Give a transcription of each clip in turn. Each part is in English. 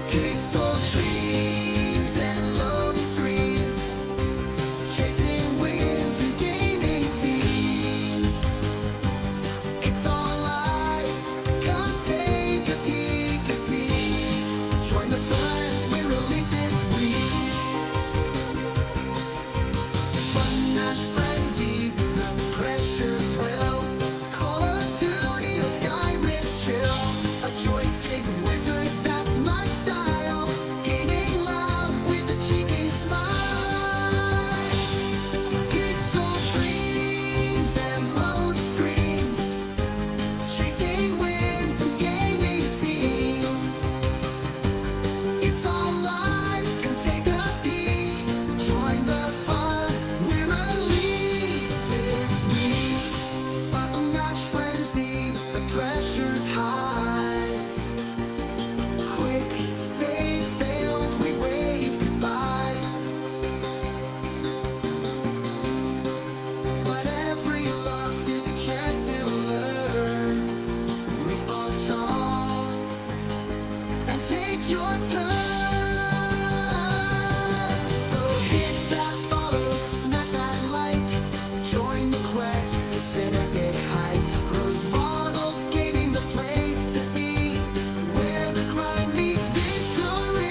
Pixel dreams and load screens, chasing wins and gaming scenes. It's all live, come take a peek at me. Join the fun, we're elite this week. Fun Nash frenzy, the pressure's real. Call of Duty or Skyrim's chill. A joystick wizard, that's my style. Gaming loud with a cheeky smile. Pixel dreams and load screens, chasing wins and gaming scenes. It's all live, come take a peek. Join the fun, we're elite this week. Button Notch frenzy, the pressure's high. Quick save fails, we wave goodbye. But every loss is a chance to learn. Respawn strong and take your turn. So hit that follow, smash that like, join the quest, it's an epic hike. Rose Bottles Gaming, the place to be, where the grind meets victory.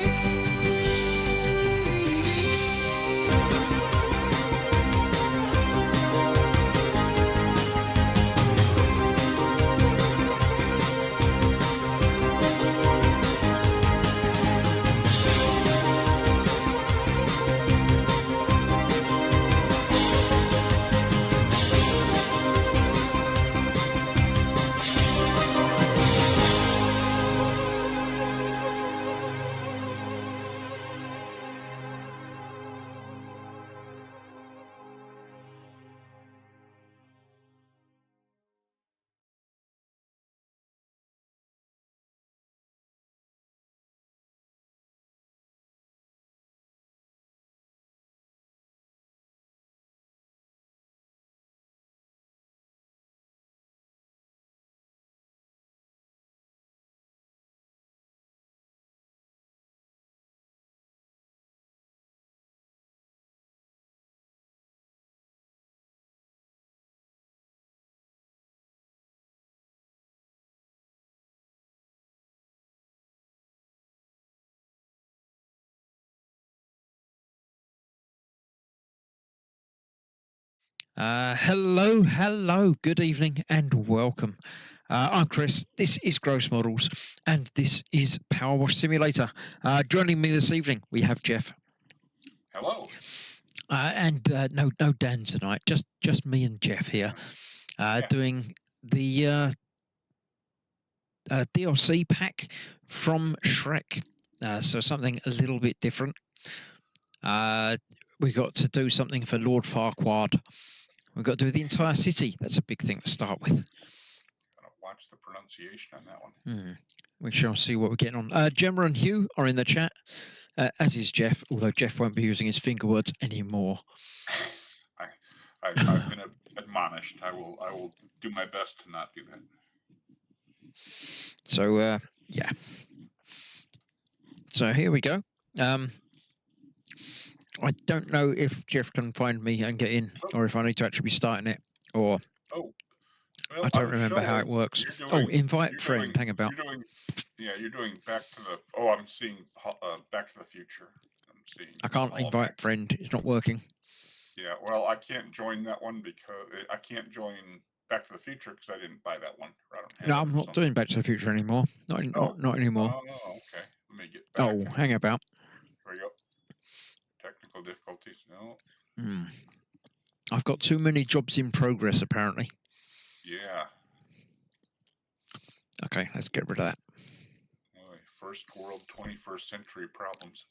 Hello, good evening, and welcome. I'm Chris. This is Gross Models, and this is Powerwash Simulator. Joining me this evening, we have Jeff, Hello. and no Dan tonight. Just me and Jeff here, doing the DLC pack from Shrek. So something a little bit different. We got to do something for Lord Farquaad. We've got to do the entire city. That's a big thing to start with. Gotta watch the pronunciation on that one. We shall see what we're getting on. Gemma and Hugh are in the chat, as is Jeff, although Jeff won't be using his finger words anymore. I've been admonished. I will do my best to not do that. So, yeah. So here we go. I don't know if Jeff can find me and get in, or if I need to actually be starting it, or well, I don't remember how it works. Invite friend. Hang about. You're doing Back to the. Oh, I'm seeing Back to the Future. I'm seeing. I can't invite friend. It's not working. Yeah, well, I can't join that one because I can't join Back to the Future because I didn't buy that one. I'm not doing Back to the Future anymore. Not anymore. Oh, okay. Let me get back. Oh, hang about. Here we go. Technical difficulties. No. I've got too many jobs in progress, apparently. Yeah. Okay, let's get rid of that. First world, 21st century problems.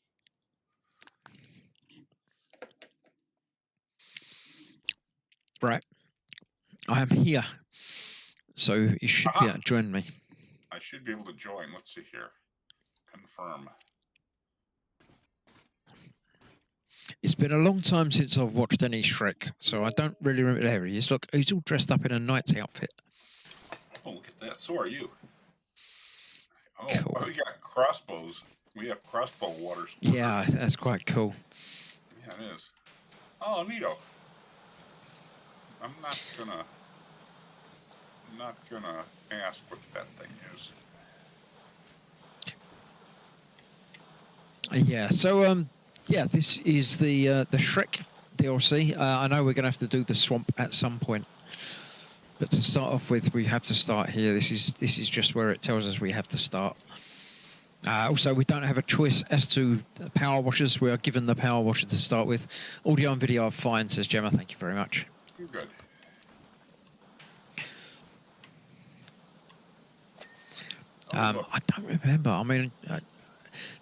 Right. I am here. So you should be able to join me. I should be able to join. Let's see here. Confirm. It's been a long time since I've watched any Shrek, so I don't really remember. There he is. Look, he's all dressed up in a knight's outfit. Oh, look at that. So are you. Oh, cool. We got crossbows. We have crossbow water. Yeah, that's quite cool. Yeah, it is. Oh, neato. I'm not gonna ask what that thing is. Yeah. So yeah, this is the Shrek DLC. I know we're gonna have to do the swamp at some point, but to start off with, we have to start here. This is just where it tells us we have to start. Also, we don't have a choice as to power washers. We are given the power washer to start with. Audio and video are fine, says Gemma. Thank you very much. You're good. Oh, look. I don't remember. I mean,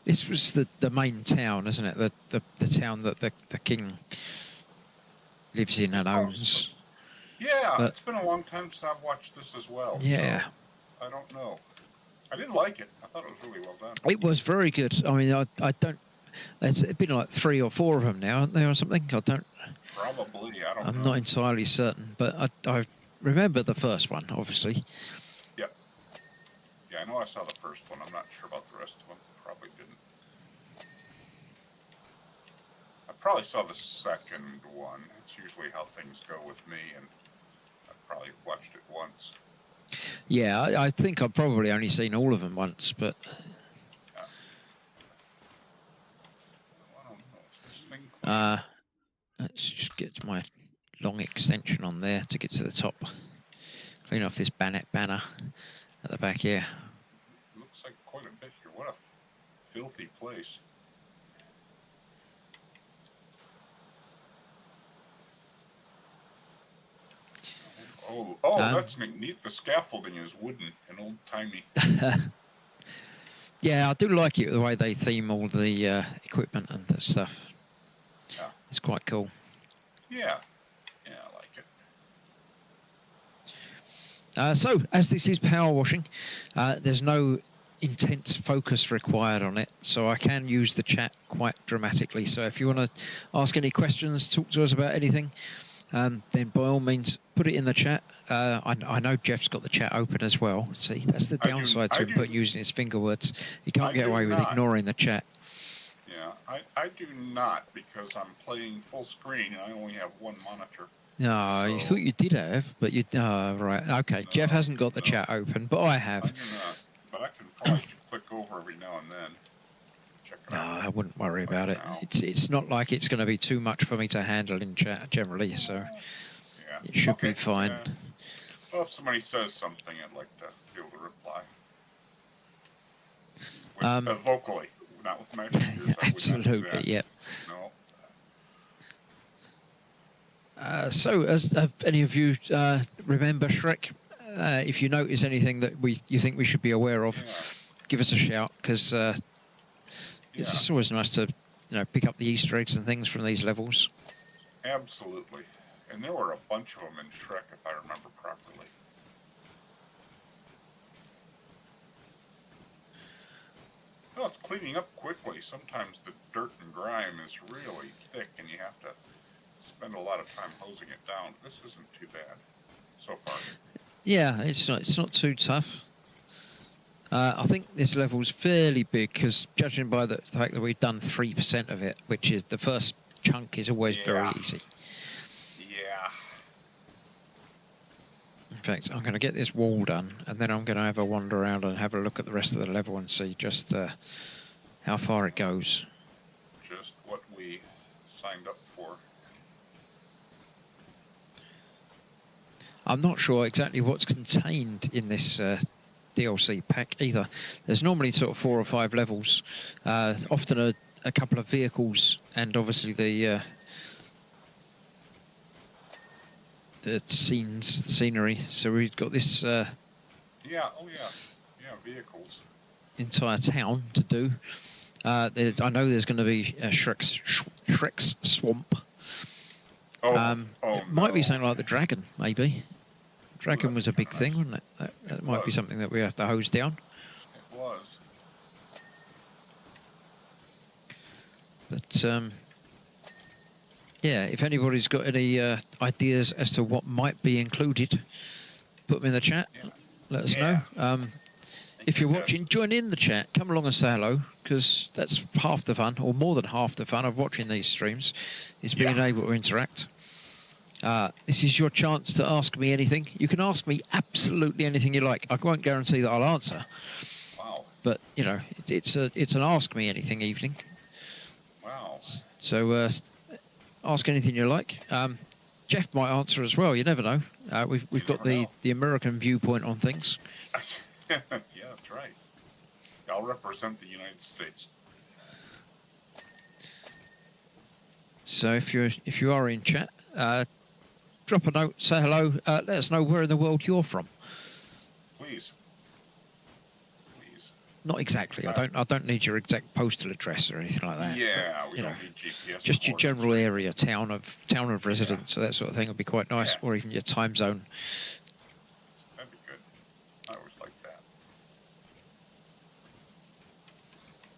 this was the main town, isn't it? The town that the king lives in and owns. Yeah, But- it's been a long time since I've watched this as well. Yeah. So I don't know. I didn't like it. I thought it was really well done. It was very good. I mean, I don't. There's been like 3 or 4 of them now, aren't there, or something? I don't. Probably. I don't I'm know. not entirely certain, but I remember the first one, obviously. Yep. Yeah, I know I saw the first one. I'm not sure about the rest of them. Probably didn't. I probably saw the second one. It's usually how things go with me, and I've probably watched it once. Yeah, I think I've probably only seen all of them once, but Yeah. Well, I don't know. Is this thing clean? let's just get my long extension on there to get to the top. Clean off this banner at the back here. Looks like quite a bit here. What a filthy place. Oh, that's neat. The scaffolding is wooden and old-timey. Yeah, I do like it the way they theme all the equipment and the stuff. Yeah. It's quite cool. Yeah. Yeah, I like it. So, as this is power washing, there's no intense focus required on it, so I can use the chat quite dramatically. So if you want to ask any questions, talk to us about anything, then by all means put it in the chat. I know Jeff's got the chat open as well. See, that's the downside to him using his finger words. He can't get away with ignoring the chat. Yeah, I do not, because I'm playing full screen and I only have one monitor. No, you thought you did have, but you... right, okay. No, Jeff hasn't got the no. chat open, but I have. I do not, but I can probably click over every now and then. Check it No, out. I wouldn't worry about it. now. It's not like it's going to be too much for me to handle in chat generally, so Yeah. it should be Okay, fine. yeah. Well, if somebody says something, I'd like to be able to reply. With, vocally, not with my fingers. I would not do Absolutely, that. yeah. No. So, have any of you remember Shrek? If you notice anything that you think we should be aware of, Yeah. give us a shout, because it's Yeah. just always nice to pick up the Easter eggs and things from these levels. Absolutely. And there were a bunch of them in Shrek, if I remember properly. Well, it's cleaning up quickly. Sometimes the dirt and grime is really thick, and you have to spend a lot of time hosing it down. This isn't too bad so far. Yeah, it's not too tough. I think this level's fairly big, because judging by the fact that we've done 3% of it, which is the first chunk, is always very Yeah. easy. Yeah. In fact, I'm going to get this wall done, and then I'm going to have a wander around and have a look at the rest of the level and see just how far it goes. Just what we signed up for. I'm not sure exactly what's contained in this DLC pack either. There's normally sort of 4 or 5 levels, often a couple of vehicles, and obviously the scenery. So we've got this Yeah, oh yeah. Yeah, vehicles. entire town to do. I know there's going to be Shrek's swamp. Oh, It might be something like the dragon, maybe. Dragon that'd was be a big kinda thing, nice. wasn't it? That might be was. something that we have to hose down. It was. But yeah, if anybody's got any ideas as to what might be included, put them in the chat. Yeah. Let us Yeah. know. If you're Yes. watching, join in the chat. Come along and say hello, because that's half the fun, or more than half the fun of watching these streams, is being Yeah. able to interact. This is your chance to ask me anything. You can ask me absolutely anything you like. I won't guarantee that I'll answer, Wow. but you know, it's an ask me anything evening. Wow. So ask anything you like. Jeff might answer as well. You never know. We've got never know. the American viewpoint on things. Yeah, that's right. I'll represent the United States. So if you are in chat, drop a note, say hello, let us know where in the world you're from. Please. Please. Not exactly. I don't need your exact postal address or anything like that. Yeah, but, we you don't know, need GPS. just your coordinates. general area, town of residence, so that sort of thing would be quite nice, Yeah. or even your time zone. That'd be good. I always like that.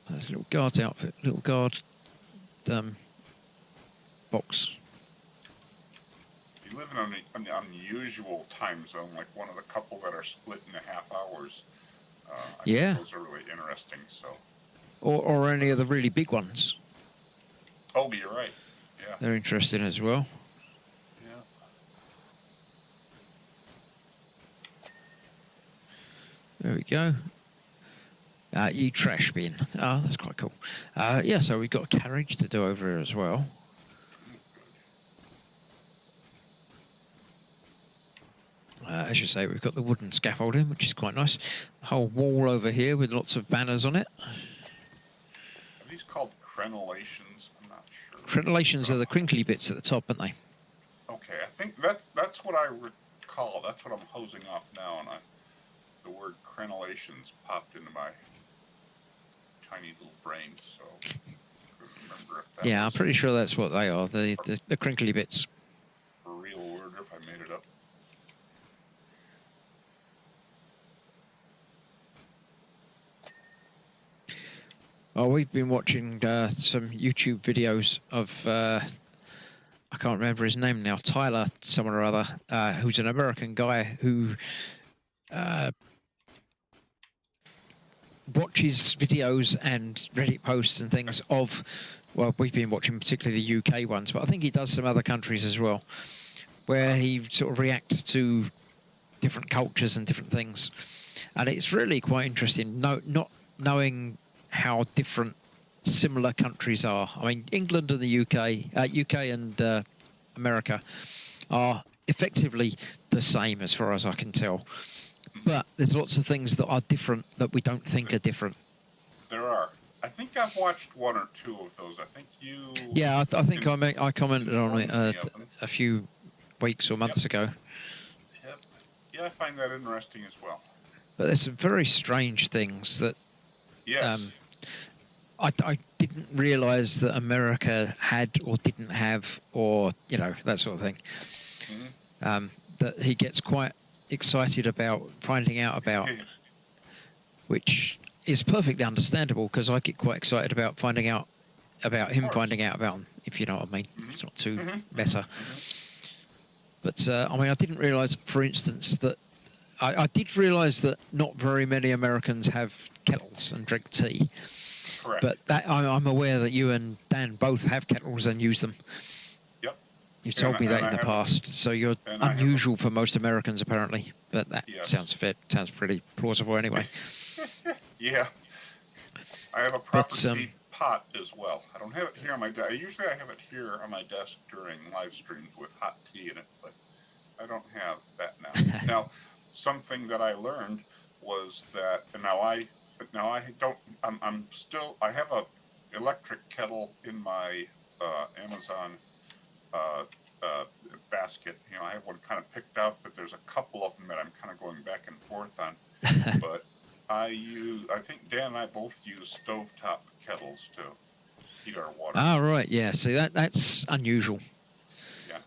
There's a little guard's outfit, little guard box. You live in an unusual time zone, like one of the couple that are split into half hours. I Yeah. think those are really interesting. So. Or any of the really big ones. Oh, you're right. Yeah. They're interesting as well. Yeah. There we go. You trash bin. Oh, that's quite cool. Yeah, so we've got a carriage to do over here as well. As you say, we've got the wooden scaffolding, which is quite nice. A whole wall over here with lots of banners on it. Are these called crenellations? I'm not sure. Crenellations are the crinkly bits at the top, aren't they? Okay, I think that's what I recall. That's what I'm hosing off now, and the word crenellations popped into my tiny little brain, so I couldn't remember if that Yeah, I'm was pretty sure that's what they are, the crinkly bits. a real word or if I made it up. Oh, we've been watching some YouTube videos of, I can't remember his name now, Tyler someone or other, who's an American guy who watches videos and Reddit posts and things of, well, we've been watching particularly the UK ones, but I think he does some other countries as well, where he sort of reacts to different cultures and different things. And it's really quite interesting, not knowing how different similar countries are. I mean, England and the UK and America are effectively the same as far as I can tell. But there's lots of things that are different that we don't think are different. There are. I think I've watched one or two of those. I think you. Yeah, I think I commented on it informed me of them. a few weeks or months ago. Yep. Yeah, I find that interesting as well. But there's some very strange things that Yes. I didn't realise that America had or didn't have, or you know, that sort of thing. Mhm. That he gets quite excited about finding out about, which is perfectly understandable because I get quite excited about finding out about him course. finding out about him, if you know what I mean. Mhm. It's not too Mhm. meta. But I mean, I didn't realise, for instance, that I did realise that not very many Americans have kettles and drink tea. Correct. But that I'm aware that you and Dan both have kettles and use them. Yep. You've told And me I- that and in the I have a- past, so you're and I have a- unusual for most Americans apparently. But that Yes. sounds fair. Sounds pretty plausible anyway. Yeah. I have a But, proper tea pot as well. I don't have it here on my desk. Usually I have it here on my desk during live streams with hot tea in it, but I don't have that now. Now, something that I learned was that, and now I don't, I have a electric kettle in my Amazon basket. You know, I have one kind of picked out, but there's a couple of them that I'm kind of going back and forth on. But I think Dan and I both use stovetop kettles to heat our water. Ah, right. Yeah. See, that's unusual. Yeah.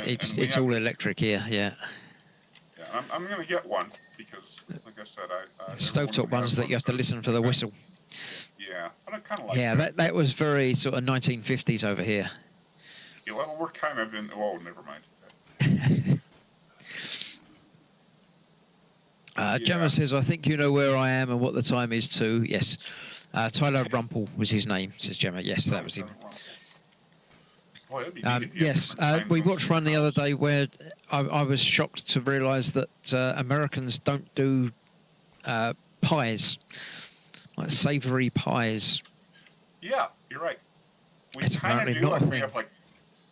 It's and we it's have- all electric here. Yeah. Yeah, I'm going to get one because, like I said, Stovetop ones that you have to listen for the whistle. Yeah, but I kind of like Yeah, that. that was very sort of 1950s over here. Yeah, well, we're kind of in. Oh, never mind. Gemma says, I think you know where I am and what the time is too. Yes. Tyler Rumpel was his name, says Gemma. Yes, that was him. Boy, that'd be neat if you had Yes, different time we zones watched in one the your other house. day where I was shocked to realise that Americans don't do pies, like savoury pies. Yeah, you're right. We It's kind of apparently do. not a Like we thing. have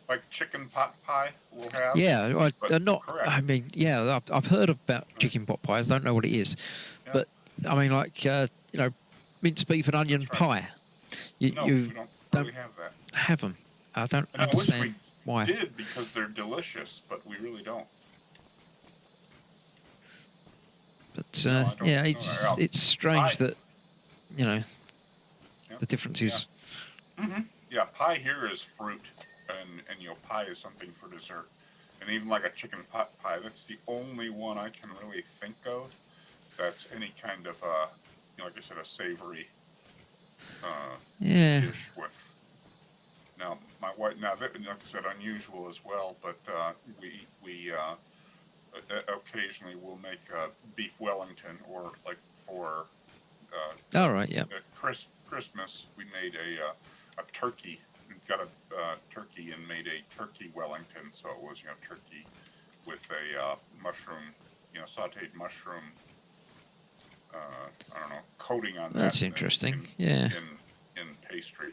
like chicken pot pie. We'll have. Yeah, But they're not. correct. I mean, yeah, I've heard about chicken pot pies. I don't know what it is, Yeah. but I mean, like minced beef and onion That's right. pie. You, No, you we don't don't really have that. have them. I don't And I wish we understand why. did because they're delicious, but we really don't. But No, I don't yeah, know. it's strange Pie. that Yeah. the difference is. Yeah, pie here is fruit, and pie is something for dessert. And even like a chicken pot pie, that's the only one I can really think of that's any kind of like I said, a savory Yeah. dish with. Now my wife, now that like I said, unusual as well, but we occasionally will make beef Wellington, or like for All right. Yeah. at Christmas we made a turkey. We got a turkey and made a turkey Wellington, so it was turkey with a mushroom, sautéed mushroom. I don't know, coating on that. That's interesting. Yeah. In pastry,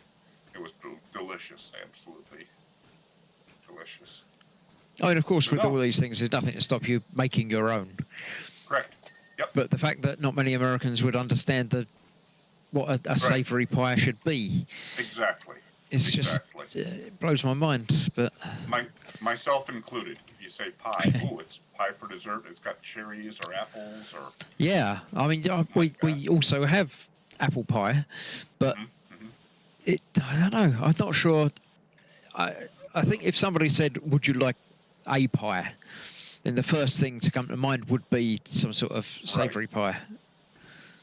it was delicious, absolutely delicious. I mean, of course, So with no. all these things, there's nothing to stop you making your own. Correct. Yep. But the fact that not many Americans would understand what a Right. savoury pie should be, Exactly. it's Exactly. just it blows my mind. But Myself included. If you say pie, oh, it's pie for dessert. It's got cherries or apples or. yeah, I mean, we also have apple pie, but I don't know. I'm not sure. I think if somebody said, "Would you like a pie?" then the first thing to come to mind would be some sort of savoury pie,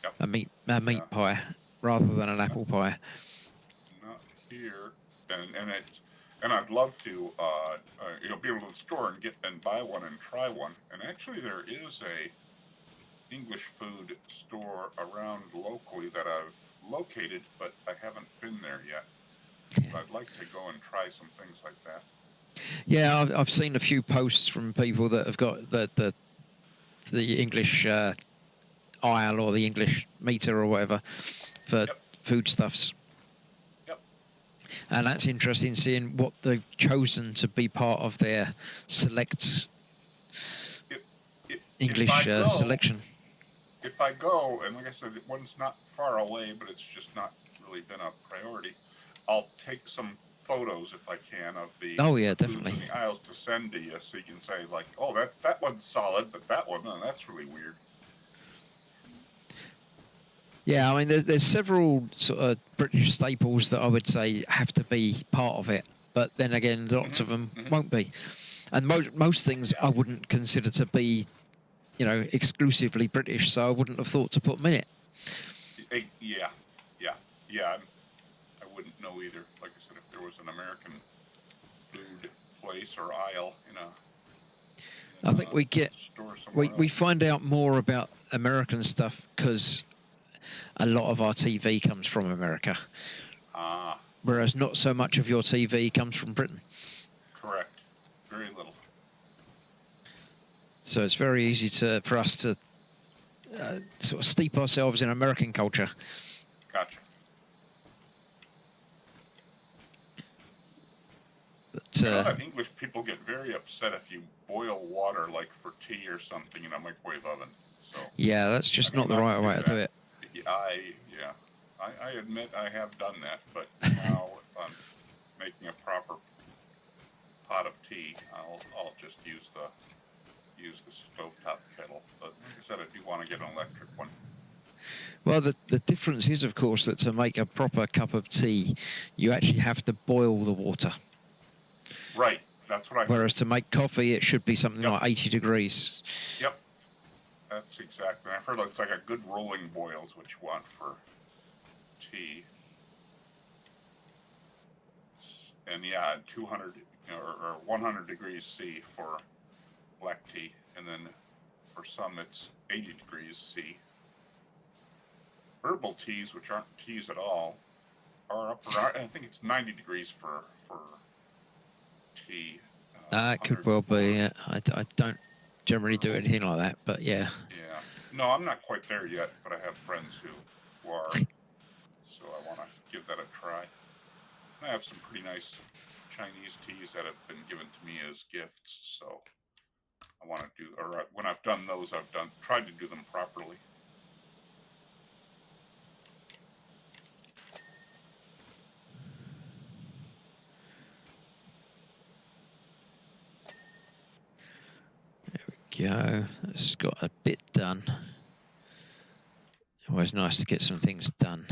Yep. a meat Yeah. pie, rather than an apple pie. Not here, and I'd love to be able to the store and buy one and try one. And actually, there is a English food store around locally that I've located, but I haven't been there yet. So I'd like to go and try some things like that. Yeah, I've seen a few posts from people that have got the English aisle or the English meter or whatever for Yep. foodstuffs. Yep. And that's interesting, seeing what they've chosen to be part of their select English If I go, selection. If I go, and like I said, one's not far away, but it's just not really been a priority, I'll take some photos if I can of the Oh, yeah, the foods definitely. in the aisles to send to you, so you can say like, oh, that one's solid, but that one, no, that's really weird. Yeah, I mean, there's several sort of British staples that I would say have to be part of it, but then again, lots of them won't be. And most things I wouldn't consider to be, exclusively British, so I wouldn't have thought to put them in it. Yeah. I wouldn't know either. Like I said, if there was an American food place or aisle in a, I think we get store somewhere we else. find out more about American stuff because a lot of our TV comes from America, whereas not so much of your TV comes from Britain. Correct. Very little. So it's very easy for us to sort of steep ourselves in American culture. Gotcha. But I know that English people get very upset if you boil water, like for tea or something, in a microwave oven. So yeah, that's just not the right way to do it. I admit I have done that, but now if I'm making a proper pot of tea, I'll just use the stovetop kettle. But like I said, I do want to get an electric one. Well, the difference is, of course, that to make a proper cup of tea, you actually have to boil the water. Right, that's what I heard. Whereas to make coffee, it should be something Yep. like 80 degrees. Yep, that's exactly. I've heard it's like a good rolling boil is what you want for tea. And yeah, 200 or 100 degrees C for black tea, and then for some it's 80 degrees C. Herbal teas, which aren't teas at all, are up around, I think it's 90 degrees for tea. It could well be. I don't generally do anything like that, but yeah. Yeah. No, I'm not quite there yet, but I have friends who are, so I want to give that a try. I have some pretty nice Chinese teas that have been given to me as gifts, so I want to do, or when I've done those, I've tried to do them properly. Go. It's got a bit done. Always nice to get some things done.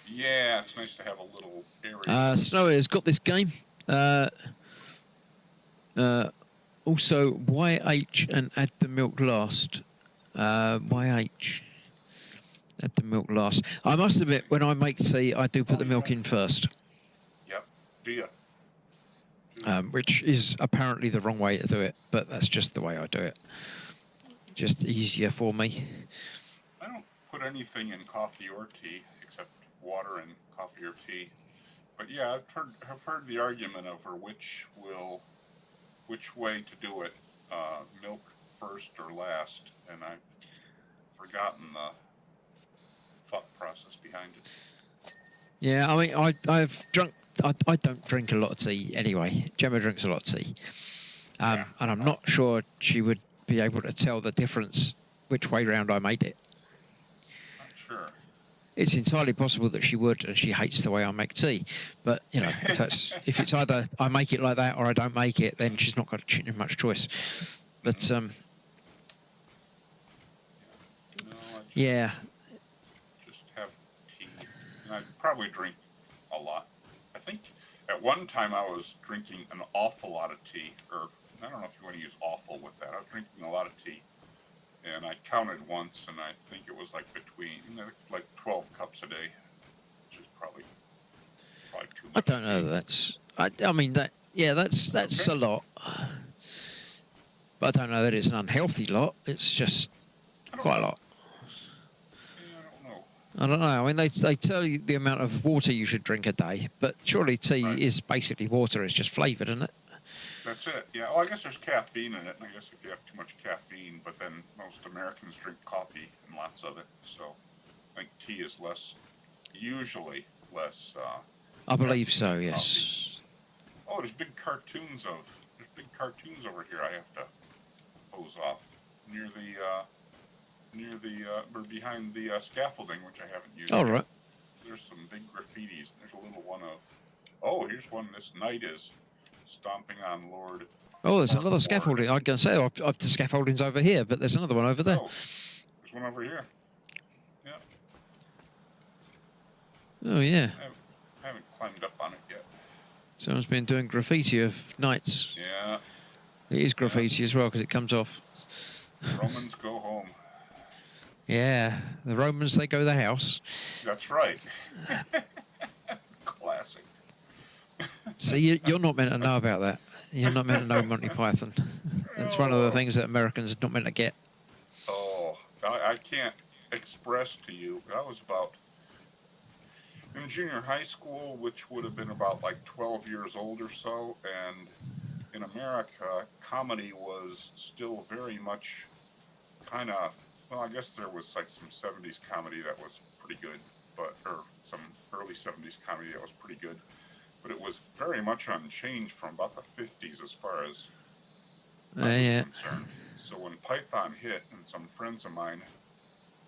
Yeah, it's nice to have a little area. Snowy has got this game. Also, YH and add the milk last. YH. Add the milk last. I must admit, when I make tea, I do put the milk in first. Yep. Do you? Which is apparently the wrong way to do it, but that's just the way I do it. Just easier for me. I don't put anything in coffee or tea except water and coffee or tea. But yeah, I've heard the argument over which way to do it, milk first or last, and I've forgotten the thought process behind it. Yeah, I mean, I've drunk. I don't drink a lot of tea anyway. Gemma drinks a lot of tea, and I'm not sure she would be able to tell the difference which way round I made it. Not sure. It's entirely possible that she would, and she hates the way I make tea. But you know, if it's either I make it like that or I don't make it, then she's not got much choice. But yeah. Just have tea, and I'd probably drink a lot. I think at one time I was drinking an awful lot of tea, or I don't know if you want to use awful with that. I was drinking a lot of tea, and I counted once, and I think it was like between like 12 cups a day, which is probably too much. I don't know. I mean that. Yeah, that's okay. A lot. But I don't know that it's an unhealthy lot. It's just quite a lot. I don't know. I mean, they tell you the amount of water you should drink a day, but surely tea is basically water. It's just flavoured, isn't it? That's it. Yeah. Well, I guess there's caffeine in it, and I guess if you have too much caffeine, but then most Americans drink coffee and lots of it, so I think tea is usually less. I believe so. Yes. Oh, there's big cartoons over here. I have to pose off near the or behind the scaffolding, which I haven't used. All right. There's some big graffitis. There's a little one of. Oh, here's one. This knight is stomping on Lord. Oh, there's another scaffolding. I was going to say I've the scaffolding's over here, but there's another one over there. Oh, there's one over here. Yeah. Oh yeah. I haven't climbed up on it yet. Someone's been doing graffiti of knights. Yeah. It is graffiti as well because it comes off. Romans go home. Yeah, the Romans, they go the house. That's right. Classic. See, you're not meant to know about that. You're not meant to know Monty Python. It's one of the things that Americans are not meant to get. Oh, I can't express to you. I was about in junior high school, which would have been about like 12 years old or so, and in America, comedy was still very much kind of, well, I guess there was like some 70s comedy that was pretty good, or some early 70s comedy that was pretty good, but it was very much unchanged from about the 50s as far as I was concerned. So when Python hit, and some friends of mine,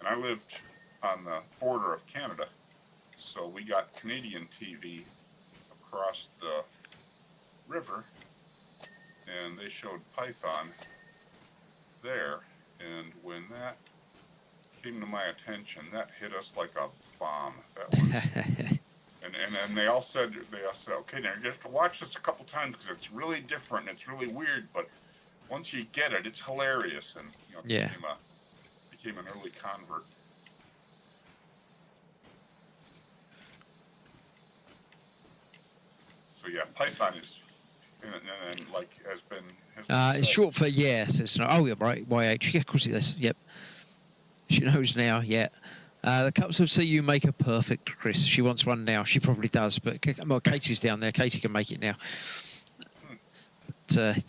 and I lived on the border of Canada, so we got Canadian TV across the river, and they showed Python there, and when that came to my attention, that hit us like a bomb. That was, and they all said, okay, now you have to watch this a couple times because it's really different and it's really weird, but once you get it, it's hilarious, and became an early convert. So yeah, Python is and like has been. It's said. short for yes. It's not. Oh, yeah, right. YH. Yeah, of course it is. Yep. She knows now. Yeah. The cups of CU make her perfect, Chris. She wants one now. She probably does. But well, Katie's down there. Katie can make it now. But, Interesting.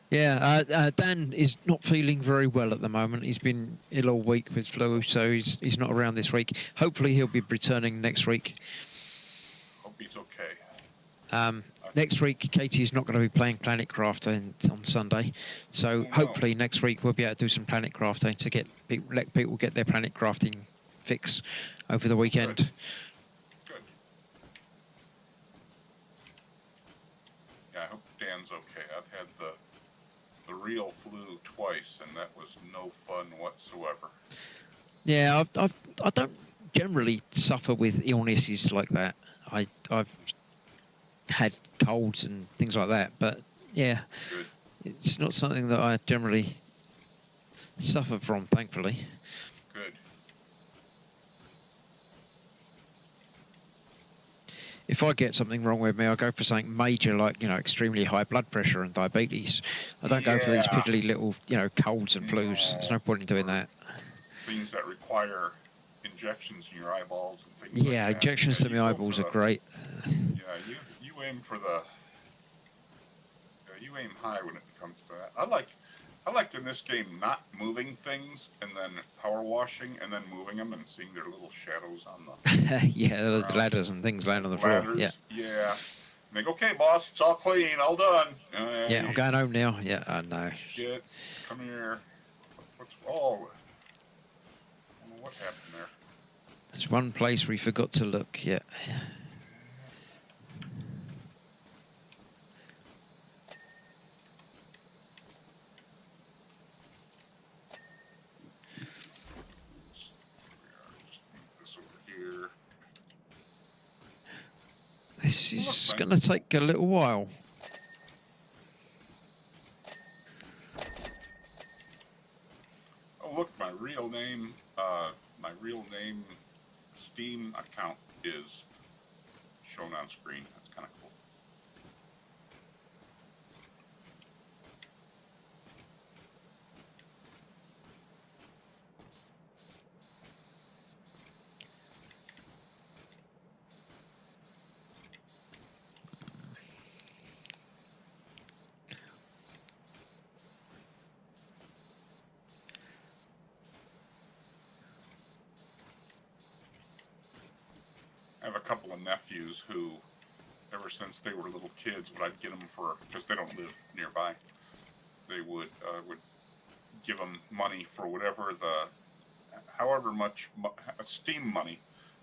yeah. Dan is not feeling very well at the moment. He's been ill all week with flu, so he's not around this week. Hopefully, he'll be returning next week. Hope he's okay. Next week, Katie's not going to be playing Planet Crafting on Sunday, so no. hopefully next week we'll be able to do some Planet Crafting to let people get their Planet Crafting fix over the weekend. Good. Yeah, I hope Dan's okay. I've had the real flu twice, and that was no fun whatsoever. Yeah, I don't generally suffer with illnesses like that. I've had colds and things like that, but yeah, Good. it's not something that I generally suffer from, thankfully. Good. If I get something wrong with me, I go for something major, like extremely high blood pressure and diabetes. I don't go for these piddly little colds and flus. There's no point in doing that. Things that require injections in your eyeballs and things Yeah, like that. injections to my eyeballs are great. Yeah, you aim for you aim high when it comes to that. I liked in this game not moving things and then power washing and then moving them and seeing their little shadows on the yeah, those ladders and things laying on the floor. Yeah. Yeah. And they go, okay, boss, it's all clean, all done. Yeah, I'm going home now. Yeah, I know. Come here. Oh, I don't know what happened there. There's one place we forgot to look. Yeah. This is going to take a little while. Oh, look, my real name Steam account is shown on screen. That's kind of cool. I have a couple of nephews who, ever since they were little kids, when I'd get them because they don't live nearby, they would give them money for however much Steam money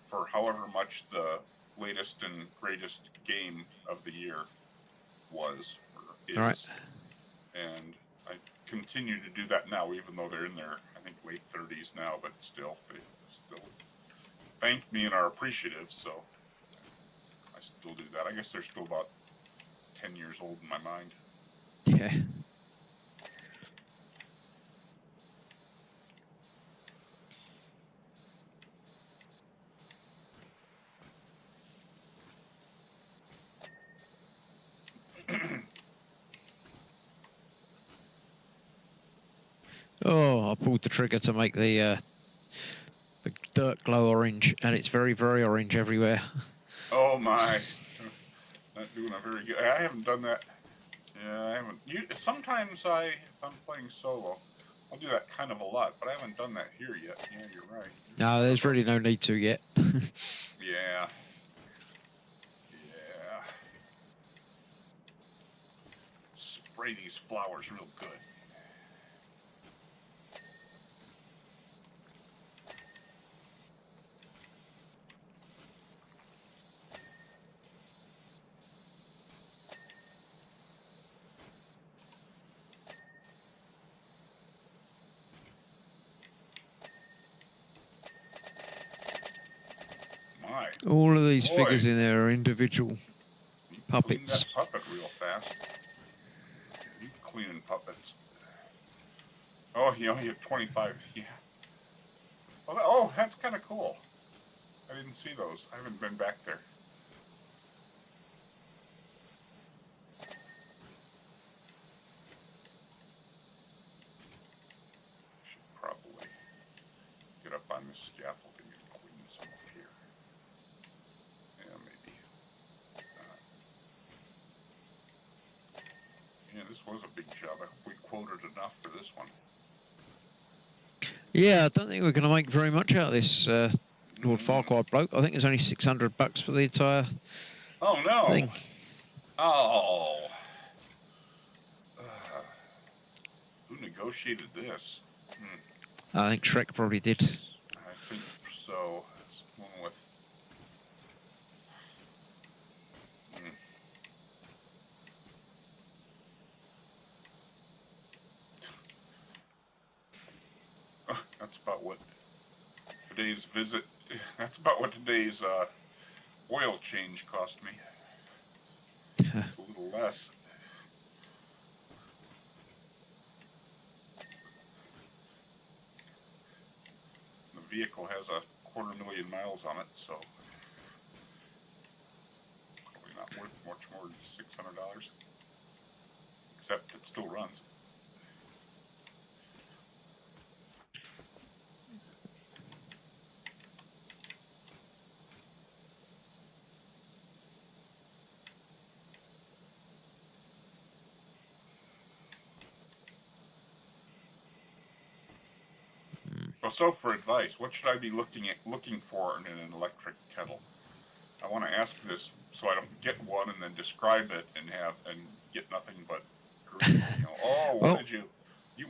for however much the latest and greatest game of the year was or is. All right. And I continue to do that now, even though they're in their, I think, late 30s now, but still, they still thank me and are appreciative, so I still do that. I guess they're still about 10 years old in my mind. Yeah. Oh, I pulled the trigger to make the dirt glow orange, and it's very, very orange everywhere. Oh my. Not doing a very good. I haven't done that. Yeah, I haven't. Sometimes if I'm playing solo, I'll do that kind of a lot, but I haven't done that here yet. Yeah, you're right. No, there's really no need to yet. Yeah. Yeah. Spray these flowers real good. My. All of these Boy. figures in there are individual. puppets. that puppet real fast. You cleaning puppets. Oh, you only have 25. Yeah. Oh, that's kind of cool. I didn't see those. I haven't been back there. Should probably get up on this scaffolding and clean some up here. Yeah, maybe. Yeah, this was a big job. I hope we quoted enough for this one. Yeah, I don't think we're going to make very much out of this Lord Farquhar bloke. I think it's only $600 for the entire Oh, no. thing. Oh. Who negotiated this? I think Shrek probably did. I think so. Someone with. That's about what today's visit. That's about what today's oil change cost me. It's a little less. The vehicle has 250,000 miles on it, so probably not worth much more than $600. Except it still runs. Well, so for advice, what should I be looking for in an electric kettle? I want to ask this so I don't get one and then describe it and get nothing but grief. Oh, what Well, did you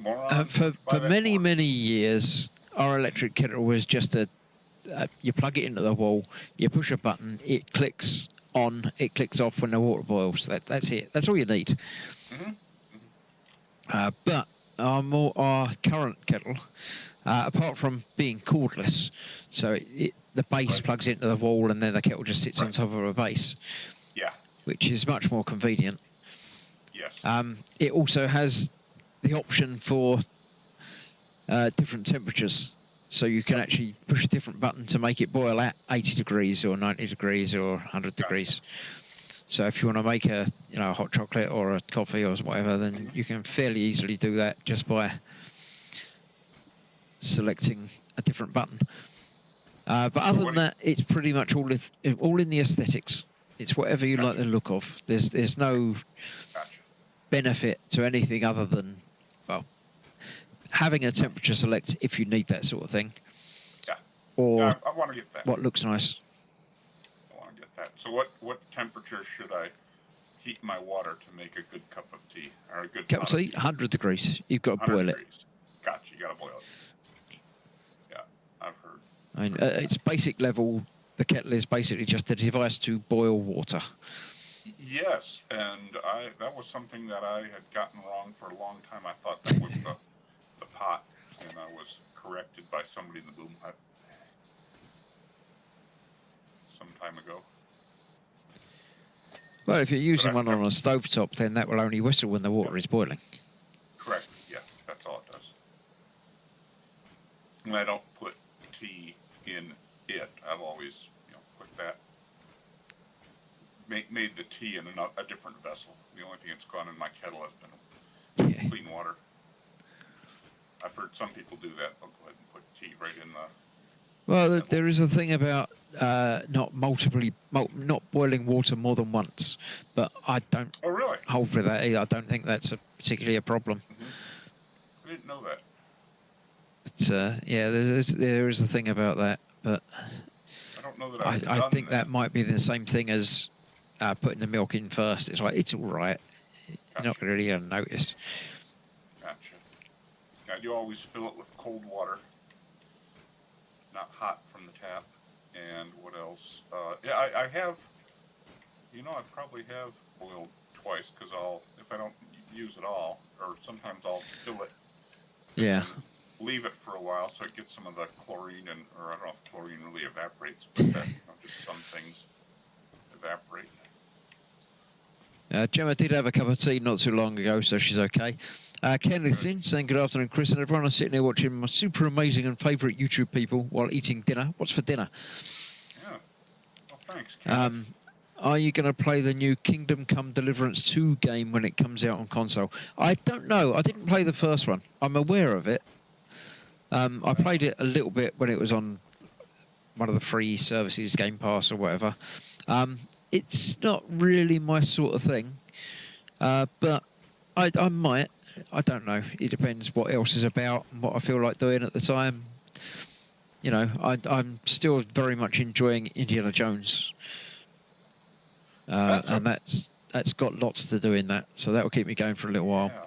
moron? For many years, our electric kettle was just you plug it into the wall, you push a button, it clicks on, it clicks off when the water boils. That's it. That's all you need. But our current kettle, apart from being cordless, so the base plugs into the wall and then the kettle just sits on top of a base. Yeah. Which is much more convenient. Yes. It also has the option for different temperatures. So you can actually push a different button to make it boil at 80 degrees or 90 degrees or 100 degrees. So if you want to make a hot chocolate or a coffee or whatever, then you can fairly easily do that just by selecting a different button. But other than that, it's pretty much all in the aesthetics. It's whatever you like the look of. There's no benefit to anything other than, well, having a temperature select if you need that sort of thing. Yeah. Or I want to get that. What looks nice. I want to get that. So what temperature should I heat my water to make a good cup of tea or a good cup of tea? 100 degrees. You've got to boil it. Gotcha. You got to boil it. Yeah, I've heard. I mean, its basic level, the kettle is basically just a device to boil water. Yes, and that was something that I had gotten wrong for a long time. I thought that was the pot, and I was corrected by somebody in the boom hut some time ago. Well, if you're using one on a stovetop, then that will only whistle when the water is boiling. Correct, yeah, that's all it does. And I don't put tea in it. I've always, put that, made the tea in a different vessel. The only thing that's gone in my kettle has been clean water. I've heard some people do that. They'll go ahead and put tea right in the... Well, there is a thing about not boiling water more than once, but I don't hold with that either. I don't think that's particularly a problem. Mm-hmm. I didn't know that. But, yeah, there is a thing about that, but I don't know that I think that might be the same thing as putting the milk in first. It's like, it's all right. You're not really going to notice. Gotcha. Yeah, you always fill it with cold water, not hot from the tap. And what else? Yeah, I have, I probably have boiled twice because if I don't use it all, or sometimes I'll fill it. Yeah. Leave it for a while so it gets some of the chlorine, or I don't know if chlorine really evaporates, but that, just some things evaporate. Gemma did have a cup of tea not too long ago, so she's okay. Ken is in, saying good afternoon, Chris and everyone. I'm sitting here watching my super amazing and favourite YouTube people while eating dinner. What's for dinner? Yeah. Well, thanks, Ken. Are you going to play the new Kingdom Come Deliverance 2 game when it comes out on console? I don't know. I didn't play the first one. I'm aware of it. I played it a little bit when it was on one of the free services, Game Pass or whatever. It's not really my sort of thing, but I might. I don't know. It depends what else is about and what I feel like doing at the time. You know, I'm still very much enjoying Indiana Jones, and that's got lots to do in that, so that will keep me going for a little while. Yeah.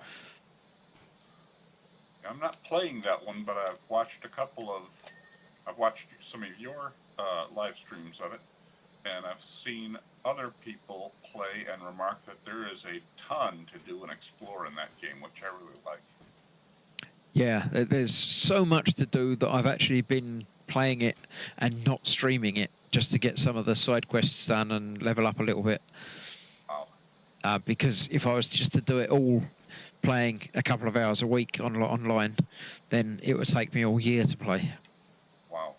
I'm not playing that one, but I've watched I've watched some of your live streams of it, and I've seen other people play and remark that there is a ton to do and explore in that game, which I really like. Yeah, there's so much to do that I've actually been playing it and not streaming it just to get some of the side quests done and level up a little bit. Wow. Because if I was just to do it all playing a couple of hours a week online, then it would take me all year to play. Wow.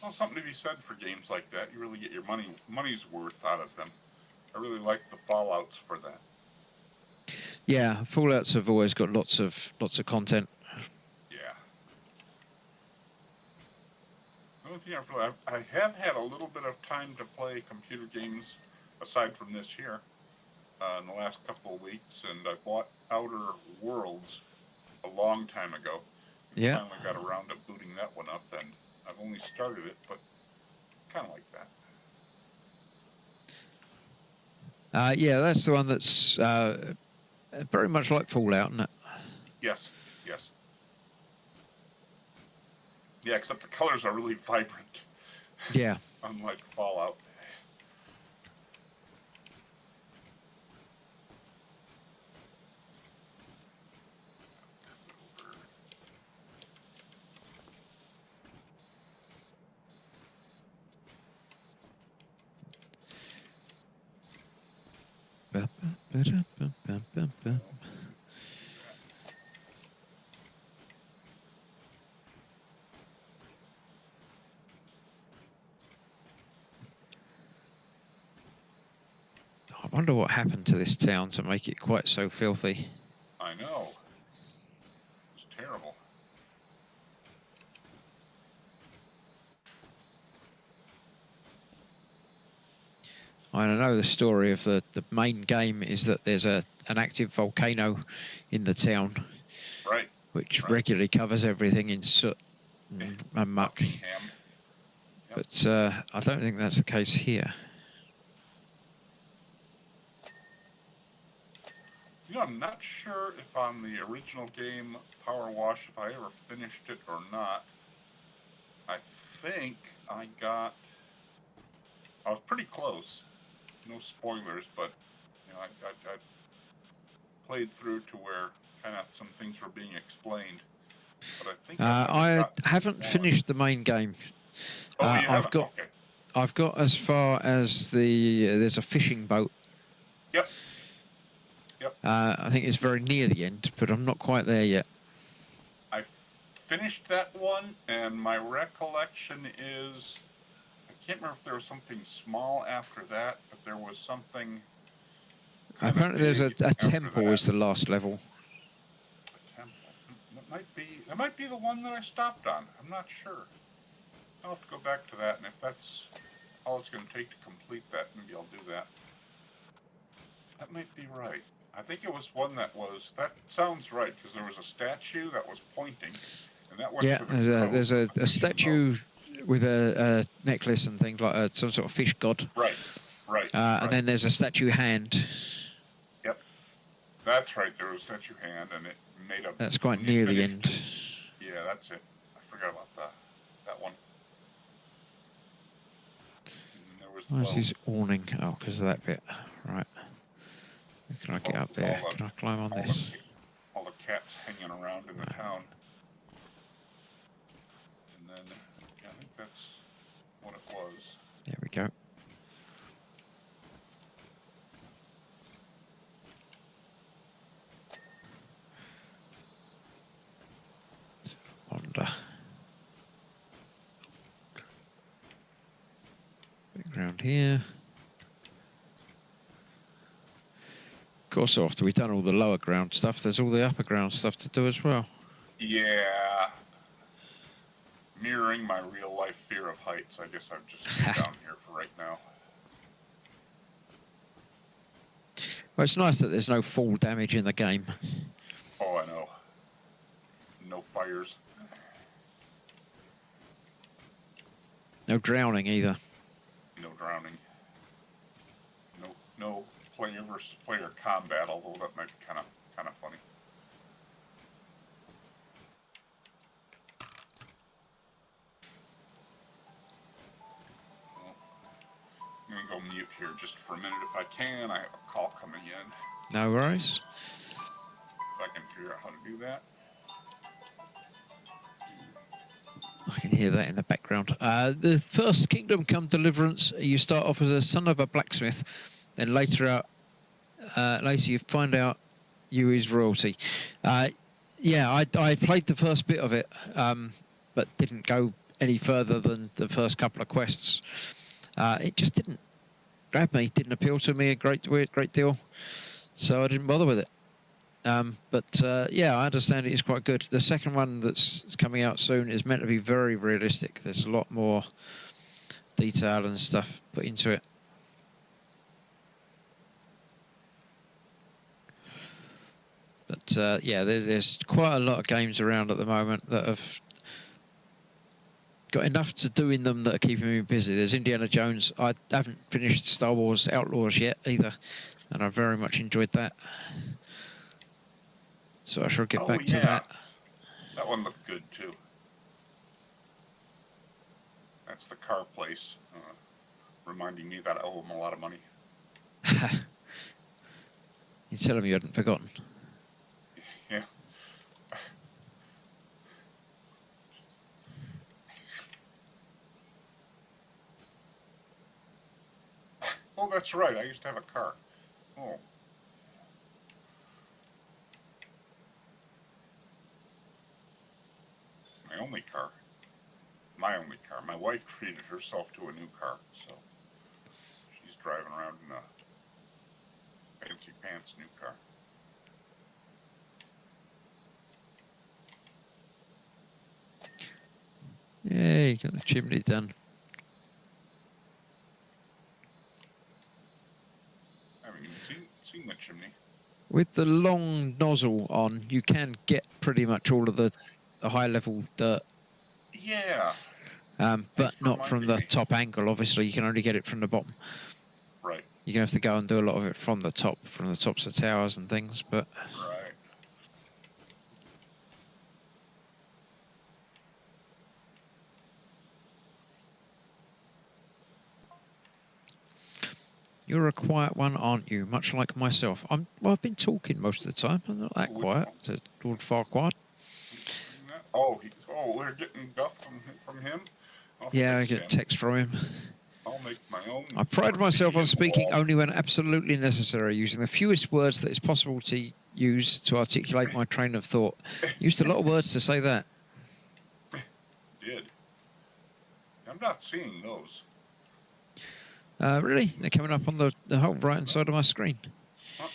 Well, something to be said for games like that. You really get your money's worth out of them. I really like the Fallouts for that. Yeah, Fallouts have always got lots of content. Yeah. The only thing I have had a little bit of time to play computer games aside from this here in the last couple of weeks, and I bought Outer Worlds a long time ago. Yeah. Finally got around to booting that one up, and I've only started it, but kind of like that. Yeah, that's the one that's very much like Fallout, isn't it? Yes, yes. Yeah, except the colors are really vibrant. Yeah. Unlike Fallout. I wonder what happened to this town to make it quite so filthy. I know. It's terrible. I know the story of the main game is that there's an active volcano in the town, Right. which Right. regularly covers everything in soot and muck. Buckingham. Yep. But I don't think that's the case here. You know, I'm not sure if on the original game, Powerwash, if I ever finished it or not. I think I was pretty close. No spoilers, but, you know, I played through to where kind of some things were being explained. But I think I haven't finished the main game. Oh, you I've haven't? got Okay. I've got as far as there's a fishing boat. Yep. Yep. I think it's very near the end, but I'm not quite there yet. I finished that one, and my recollection is, I can't remember if there was something small after that, but there was something. Apparently, there's a temple that. is the last level. A temple. That might be the one that I stopped on. I'm not sure. I'll have to go back to that, and if that's all it's going to take to complete that, maybe I'll do that. That might be right. I think it was one that sounds right, because there was a statue that was pointing, and that went Yeah, to the there's a statue with a necklace and things like some sort of fish god. Right. And then there's a statue hand. Yep. That's right, there was a statue hand, and it made a... That's quite near the end. Yeah, that's it. I forgot about that one. And there was Where's his awning? Oh, because of that bit. Right. Can I get up there? Can I climb on this? All the cats hanging around in the town. And then, yeah, I think that's what it was. There we go. around here. Of course, after we've done all the lower ground stuff, there's all the upper ground stuff to do as well. Yeah. Mirroring my real life fear of heights, I guess I've just stayed down here for right now. Well, it's nice that there's no fall damage in the game. Oh, I know. No fires. No drowning either. No drowning. No player versus player combat, although that might be kind of funny. Well, I'm gonna go mute here just for a minute if I can. I have a call coming in. No worries. If I can figure out how to do that. I can hear that in the background. The first Kingdom Come Deliverance, you start off as a son of a blacksmith, then later you find out you is royalty. Yeah, I played the first bit of it, but didn't go any further than the first couple of quests. It just didn't grab me, didn't appeal to me a great deal, so I didn't bother with it. But yeah, I understand it is quite good. The second one that's coming out soon is meant to be very realistic. There's a lot more detail and stuff put into it. But yeah, there's quite a lot of games around at the moment that have got enough to do in them that are keeping me busy. There's Indiana Jones. I haven't finished Star Wars Outlaws yet either, and I very much enjoyed that. So I shall get back to that. That one looked good too. That's the car place, reminding me that I owe them a lot of money. You tell them you hadn't forgotten. Yeah. Oh, that's right. I used to have a car. Oh. My only car. My wife treated herself to a new car, so she's driving around in a fancy pants new car. Yay, got the chimney done. I haven't even seen the chimney. With the long nozzle on, you can get pretty much all of the high-level dirt. Yeah. But not from the top angle, obviously. You can only get it from the bottom. Right. You're going to have to go and do a lot of it from the tops of towers and things, but... Right. You're a quiet one, aren't you? Much like myself. Well, I've been talking most of the time. I'm not that quiet. To Lord Farquaad. Oh, we're getting guff from him? Yeah, I get text from him. I'll make my own. I pride myself on speaking only when absolutely necessary, using the fewest words that is possible to use to articulate my train of thought. Used a lot of words to say that. Did. I'm not seeing those. Really? They're coming up on the whole right-hand side of my screen. I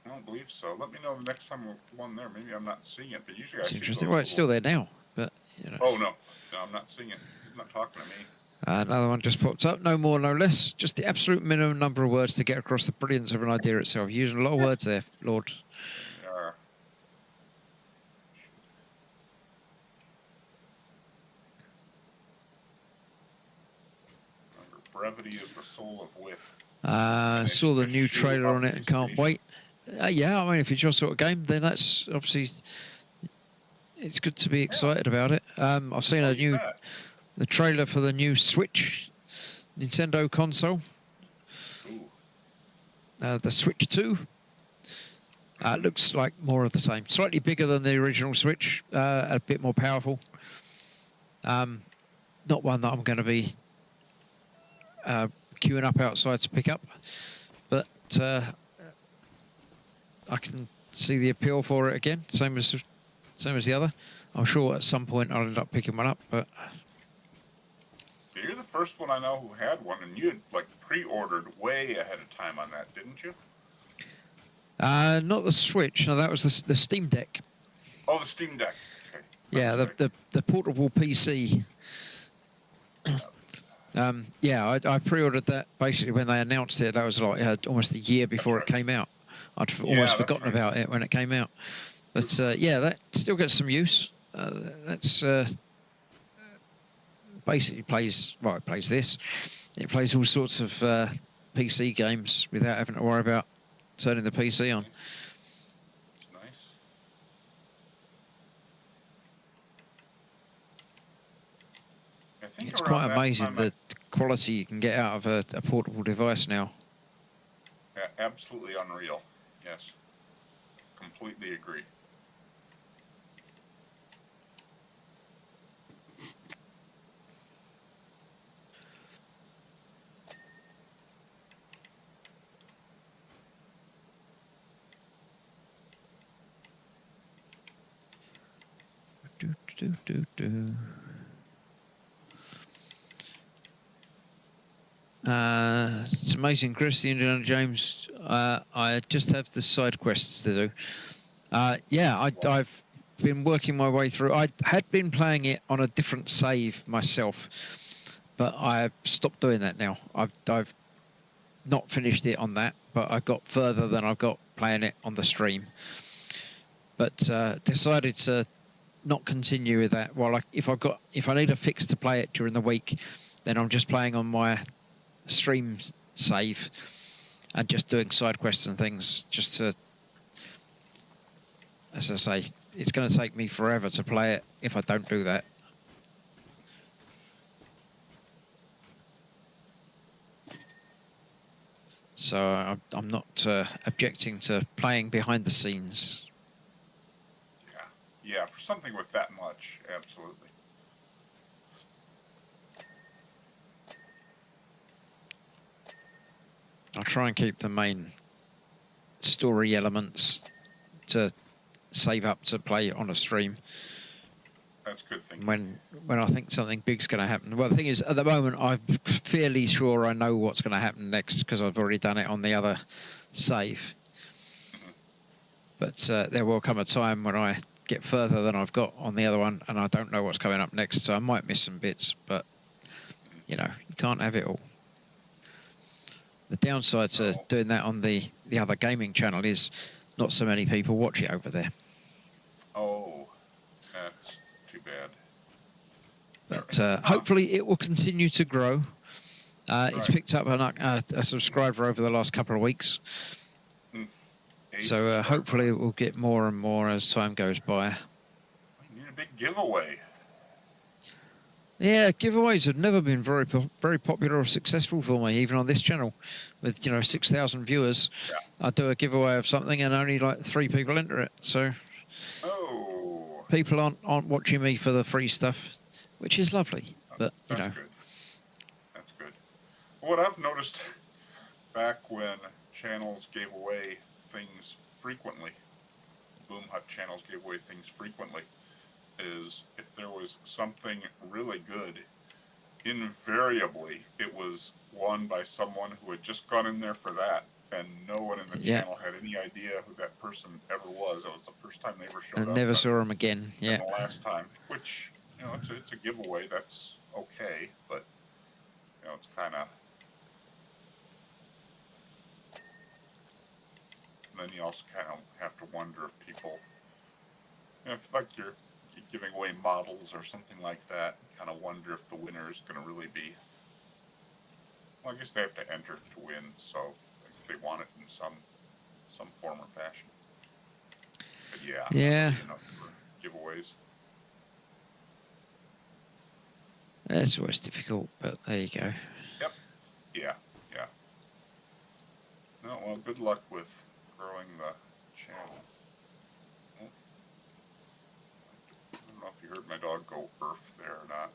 don't believe so. Let me know the next time we're one there. Maybe I'm not seeing it, but usually I It's see interesting. those. Well, it's still there now, but, you know. Oh, no, I'm not seeing it. He's not talking to me. Another one just popped up. No more, no less. Just the absolute minimum number of words to get across the brilliance of an idea itself. Using a lot of words there, Lord. They are. Brevity is the soul of wit. Saw the new trailer on it and can't wait. Yeah, I mean, if it's your sort of game, then that's obviously... It's good to be excited about it. I've seen the trailer for the new Switch Nintendo console. The Switch 2. Looks like more of the same. Slightly bigger than the original Switch, a bit more powerful. Not one that I'm going to be queuing up outside to pick up, but I can see the appeal for it again. Same as the other. I'm sure at some point I'll end up picking one up, but You're the first one I know who had one, and you had like pre-ordered way ahead of time on that, didn't you? Not the Switch. No, that was the Steam Deck. Oh, the Steam Deck. Okay. Yeah, That's right. the portable PC. Yeah, I pre-ordered that basically when they announced it. That was like almost a year before That's it right. came out. I'd Yeah, almost that's forgotten right. about it when it came out. But yeah, that still gets some use. That's basically plays, well, it plays this. It plays all sorts of PC games without having to worry about turning the PC on. It's nice. I think It's around quite that amazing time, the quality you can get out of a portable device now. yeah, absolutely unreal. Yes, completely agree. Do, do, do, do. It's amazing, Chris, the Indiana James. I just have the side quests to do. Yeah, I've been working my way through. I had been playing it on a different save myself, but I've stopped doing that now. I've not finished it on that, but I got further than I got playing it on the stream. But decided to not continue with that. Well, if I need a fix to play it during the week, then I'm just playing on my stream save and just doing side quests and things just to, as I say, it's going to take me forever to play it if I don't do that. So I'm not objecting to playing behind the scenes. Yeah, for something with that much, absolutely. I'll try and keep the main story elements to save up to play on a stream. That's good thinking. When I think something big's going to happen. Well, the thing is, at the moment, I'm fairly sure I know what's going to happen next because I've already done it on the other save. But there will come a time when I get further than I've got on the other one, and I don't know what's coming up next, so I might miss some bits. But you know, you can't have it all. The downside to doing that on the other gaming channel is not so many people watch it over there. Oh, that's too bad. But hopefully it will continue to grow. It's picked up a subscriber over the last couple of weeks. So hopefully it will get more and more as time goes by. We need a big giveaway. Yeah, giveaways have never been very popular or successful for me, even on this channel. With 6,000 viewers, I do a giveaway of something and only like 3 people enter it. So people aren't watching me for the free stuff, which is lovely. But That's good. What I've noticed back when channels gave away things frequently, Boom Hut channels gave away things frequently, is if there was something really good, invariably it was won by someone who had just gone in there for that, and no one in the channel had any idea who that person ever was. It was the first time they ever showed up. And never saw him again. Yeah. And the last time, which it's a giveaway. That's okay, but it's kind of. Then you also kind of have to wonder if people, if like you're giving away models or something like that, kind of wonder if the winner is going to really be. Well, I guess they have to enter to win, so they want it in some form or fashion. But yeah. Enough for giveaways. That's always difficult, but there you go. Yep. Yeah. No, well, good luck with growing the channel. Oh. I don't know if you heard my dog go earth there or not.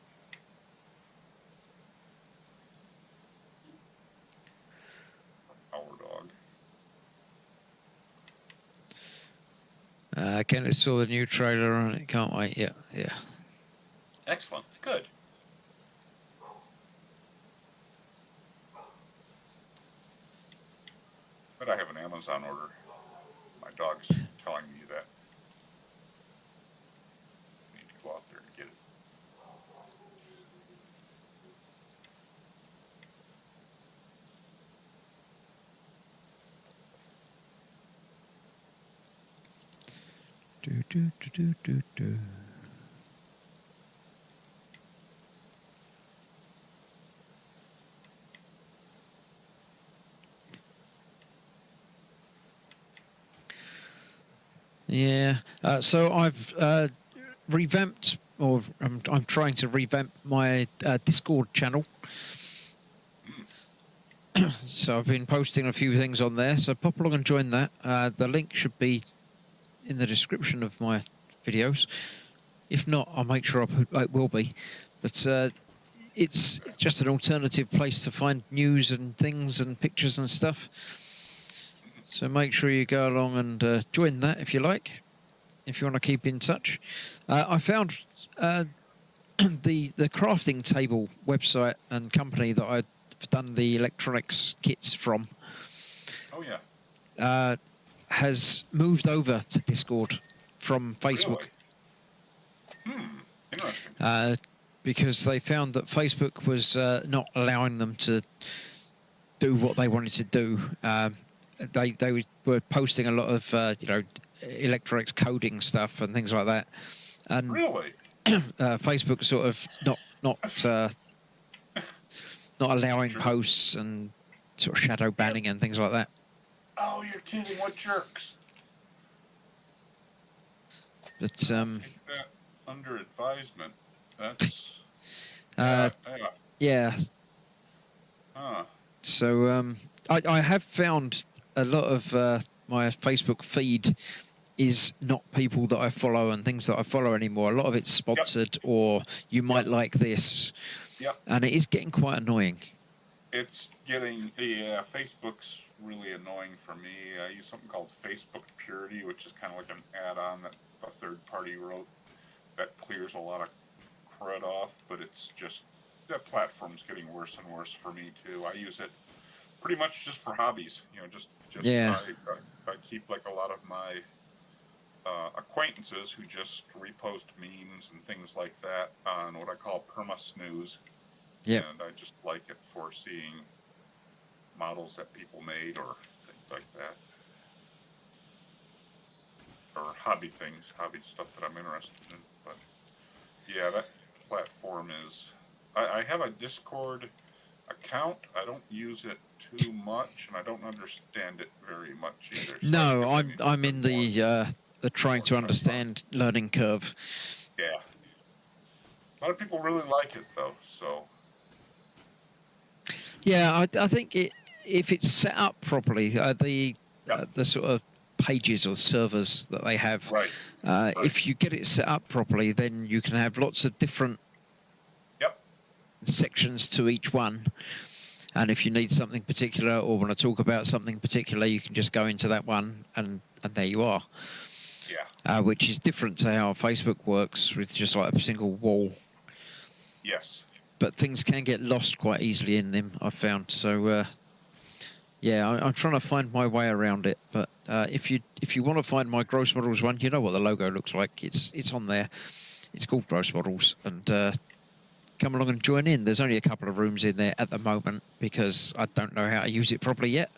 Our dog. Kenneth saw the new trailer on it. Can't wait. Yeah. Excellent. Good. I have an Amazon order. My dog's telling me that I need to go out there and get it. Do, do, do, do, do, do. Yeah. So I've revamped, or I'm trying to revamp my Discord channel. So I've been posting a few things on there. So pop along and join that. The link should be in the description of my videos. If not, I'll make sure it will be. But it's just an alternative place to find news and things and pictures and stuff. So make sure you go along and join that if you like, if you want to keep in touch. I found the crafting table website and company that I've done the electronics kits from Oh yeah. has moved over to Discord from Facebook. Really? Interesting. Because they found that Facebook was not allowing them to do what they wanted to do. They were posting a lot of electronics coding stuff and things like that, and Really? Facebook sort of not allowing Sure. posts and sort of shadow banning and things like that. Oh, you're kidding! What jerks? But Keep that under advisement. That's yeah. yeah. Huh. So I have found a lot of my Facebook feed is not people that I follow and things that I follow anymore. A lot of it's sponsored or you might like this. Yep. And it is getting quite annoying. It's getting, yeah, Facebook's really annoying for me. I use something called Facebook Purity, which is kind of like an add-on that a third party wrote that clears a lot of crud off, but it's just, that platform's getting worse and worse for me too. I use it pretty much just for hobbies, just Yeah. I keep like a lot of my acquaintances who just repost memes and things like that on what I call perma-snooze. Yep. And I just like it for seeing models that people made or things like that. Or hobby things, hobby stuff that I'm interested in. But yeah, that platform is... I have a Discord account. I don't use it too much, and I don't understand it very much either. So No, I guess I I'm need in to learn the trying to more. understand learning curve. Yeah. A lot of people really like it, though, so... Yeah, I think if it's set up properly, the sort of pages or servers that they have, Right. if you get it set up properly, then you can have lots of different sections to each one. And if you need something particular or want to talk about something particular, you can just go into that one and there you are. Yeah. Which is different to how Facebook works with just like a single wall. Yes. But things can get lost quite easily in them, I've found. So, yeah, I'm trying to find my way around it. But if you want to find my Gross Models one, you know what the logo looks like. It's on there. It's called Gross Models. And come along and join in. There's only a couple of rooms in there at the moment because I don't know how to use it properly yet.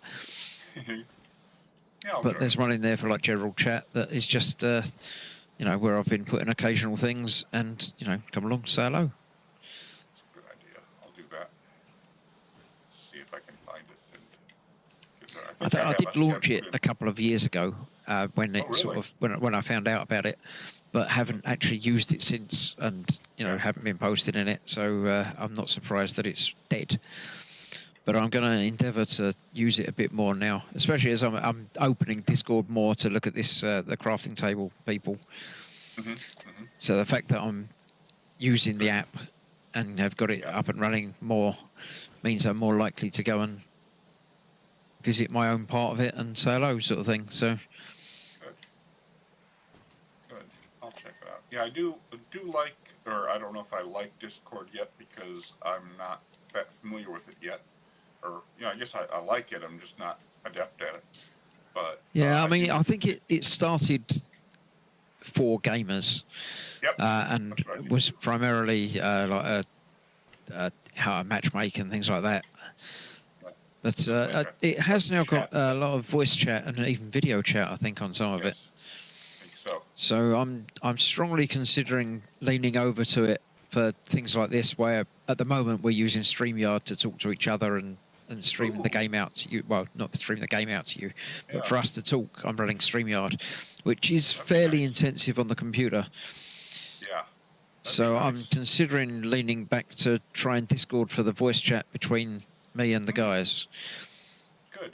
Yeah, but there's one in there for like general chat that is just, where I've been putting occasional things and, come along, say hello. Good idea. I'll do that. See if I can find it. I did launch it a couple of years ago when it really? sort of when I found out about it, but haven't actually used it since, and haven't been posting in it. So I'm not surprised that it's dead. But I'm going to endeavour to use it a bit more now, especially as I'm opening Discord more to look at this the crafting table people. Mm-hmm. Mm-hmm. So the fact that I'm using the app and have got it up and running more means I'm more likely to go and visit my own part of it and say hello, sort of thing. So Good. I'll check it out. Yeah, I do like, or I don't know if I like Discord yet because I'm not that familiar with it yet. or I guess I like it. I'm just not adept at it. But Yeah, I do. mean, I think it started for gamers Yep, and that's what I think. was primarily like how to matchmake and things like that. But But like it has now got chat. a lot of voice chat and even video chat, I think, on some of it. Yes, I think so. So I'm strongly considering leaning over to it for things like this, where at the moment we're using StreamYard to talk to each other and streaming the Ooh. game out to you. Well, not to stream the game out to you, but Yeah, for us to talk, I'm running StreamYard, which is that'd be fairly nice. intensive on the computer. Yeah. So Nice. I'm considering leaning back to try and Discord for the voice chat between me and the guys. Good.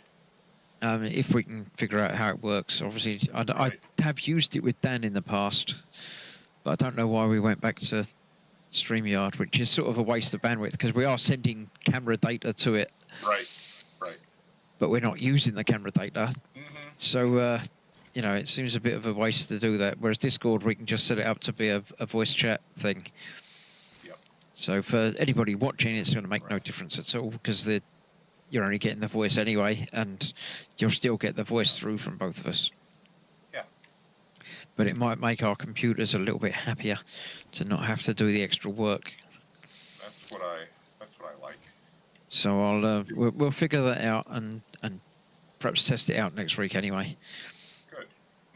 If we can figure out how it works. Obviously, I Right. have used it with Dan in the past, but I don't know why we went back to StreamYard, which is sort of a waste of bandwidth because we are sending camera data to it, Right. Right. but we're not using the camera data. Mm-hmm. So, it seems a bit of a waste to do that. Whereas Discord, we can just set it up to be a voice chat thing. Yep. So for anybody watching, it's going to make no difference at all because you're only getting the voice anyway, and you'll still get the voice through from both of us. Yeah. But it might make our computers a little bit happier to not have to do the extra work. That's what I like. So we'll figure that out and perhaps test it out next week anyway. Good.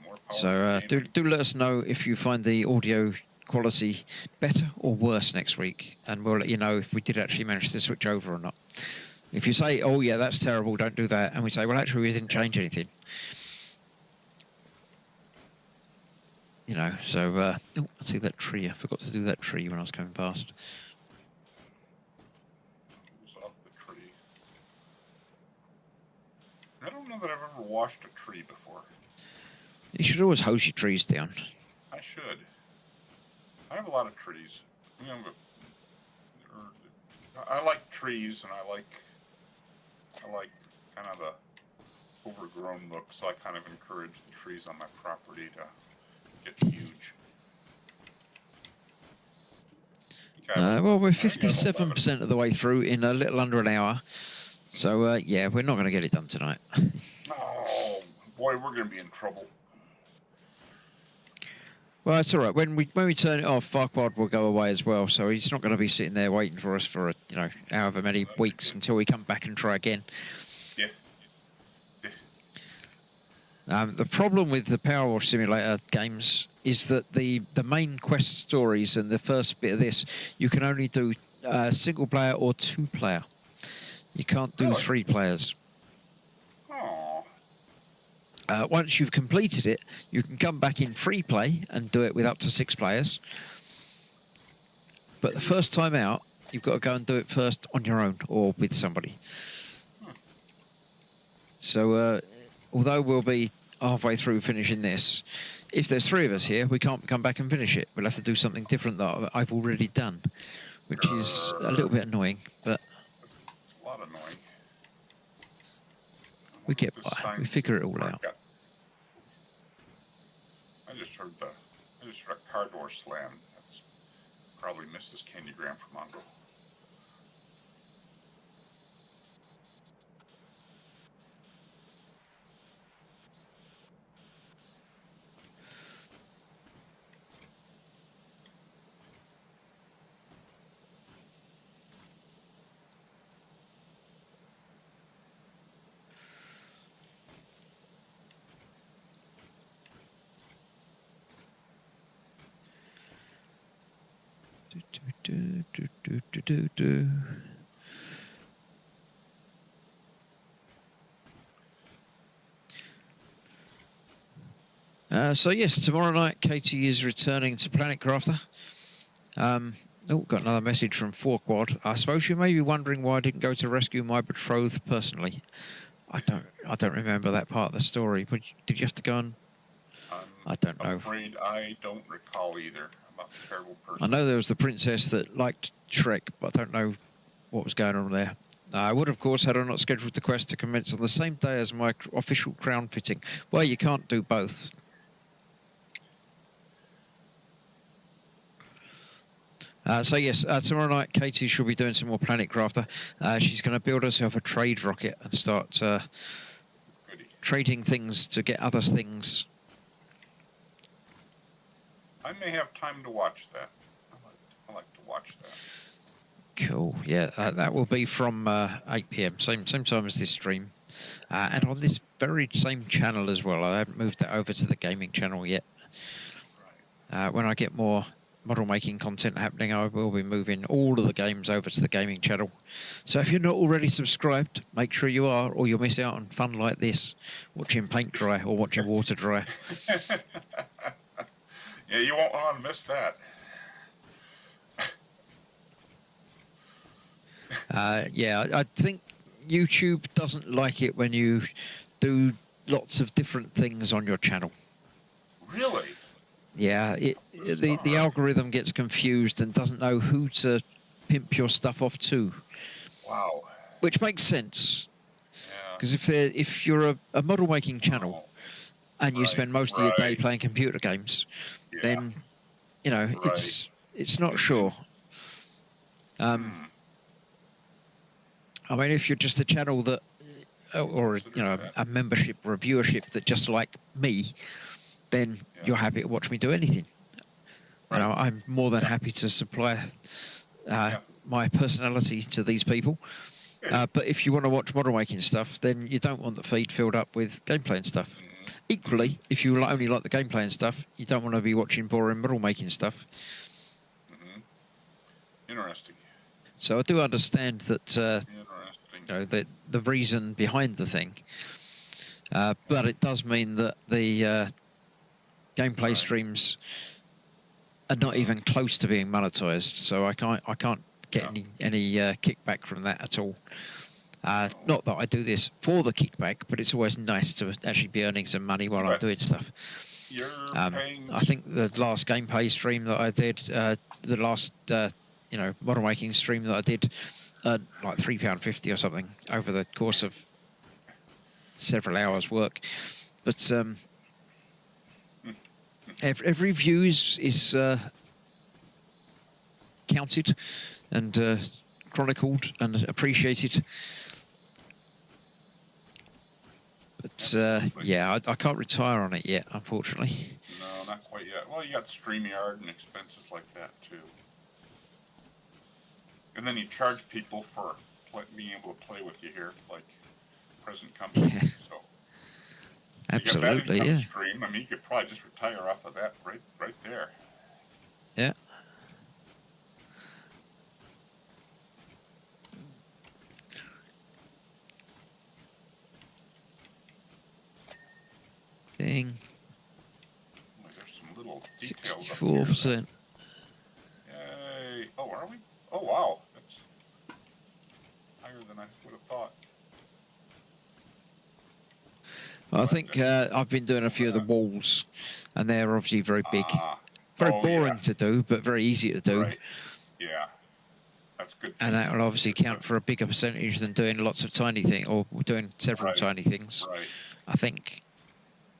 More power. So do let us know if you find the audio quality better or worse next week, and we'll let you know if we did actually manage to switch over or not. If you say, "Oh yeah, that's terrible, don't do that," and we say, "Well, actually, we didn't change anything," So I see that tree. I forgot to do that tree when I was coming past. Who's off the tree? I don't know that I've ever washed a tree before. You should always hose your trees down. I should. I have a lot of trees. I like trees, and I like kind of the overgrown look, so I kind of encourage the trees on my property to get huge. Okay. Well, we're 57% of the way through in a little under an hour. So, yeah, we're not going to get it done tonight. Oh, boy, we're going to be in trouble. Well, it's all right. When we turn it off, Farquaad will go away as well. So he's not going to be sitting there waiting for us for however many weeks until we come back and try again. Yeah. The problem with the Powerwash Simulator games is that the main quest stories and the first bit of this, you can only do single player or 2-player. You can't do Really? 3 players. Oh. Once you've completed it, you can come back in free play and do it with up to 6 players. But the first time out, you've got to go and do it first on your own or with somebody. So, although we'll be halfway through finishing this, if there's 3 of us here, we can't come back and finish it. We'll have to do something different that I've already done, which is a little bit annoying, but A lot annoying. we get by. We figure it all out. I just heard a car door slam. That's probably Mrs. Candygram from Mongo. So yes, tomorrow night Katie is returning to Planet Crafter. Got another message from Forquad. I suppose you may be wondering why I didn't go to rescue my betrothed personally. I don't remember that part of the story. But did you have to go and? I don't know. I'm afraid I don't recall either. I'm a terrible person. I know there was the princess that liked Shrek, but I don't know what was going on there. I would, of course, had I not scheduled the quest to commence on the same day as my official crown fitting. Well, you can't do both. So yes, tomorrow night Katie should be doing some more Planet Crafter. She's going to build herself a trade rocket and start Goody. trading things to get other things. I may have time to watch that. I like to watch that. Cool. Yeah, that will be from 8 p.m. Same time as this stream, and on this very same channel as well. I haven't moved that over to the gaming channel yet. Right. When I get more model making content happening, I will be moving all of the games over to the gaming channel. So if you're not already subscribed, make sure you are, or you'll miss out on fun like this, watching paint dry or watching water dry. Yeah, you won't want to miss that. Yeah, I think YouTube doesn't like it when you do lots of different things on your channel. Really? Yeah, the algorithm gets confused and doesn't know who to pimp your stuff off to. Wow. Which makes sense, Yeah. because if you're a model making channel and you Right, spend most of your day right. playing computer games, Yeah. then you know Right. it's not sure. I mean, if you're just a channel that, or you know, a membership or a viewership that just like me, then Yeah. you're happy to watch me do anything. You know, I'm more than happy to supply my personality to these people. But if you want to watch model making stuff, then you don't want the feed filled up with gameplay and stuff. Equally, if you only like the gameplay and stuff, you don't want to be watching boring model making stuff. Interesting. So I do understand that Interesting. you know the reason behind the thing, but it does mean that the gameplay streams are not even close to being monetized. So I can't get any kickback from that at all. Not that I do this for the kickback, but it's always nice to actually be earning some money while I'm doing stuff. You're paying. I think the last gameplay stream that I did, the last you know model making stream that I did, like £3.50 or something over the course of several hours work. But every view is counted and chronicled and appreciated. But yeah, I can't retire on it yet, unfortunately. No, not quite yet. Well, you got StreamYard and expenses like that too. And then you charge people for being able to play with you here, like present company. Yeah. So Absolutely, you got that yeah. income stream. I mean, you could probably just retire off of that right there. Yeah. Ding. Boy, there's some little details up here. 64%. Yay! Oh, are we? Oh, wow. That's higher than I would have thought. I think I've been doing a few of the walls, and they're obviously very big. Very boring to do, but very easy to do. Right. Yeah. That's good. And that will obviously count for a bigger percentage than doing lots of tiny things, or doing several tiny things. Right. I think.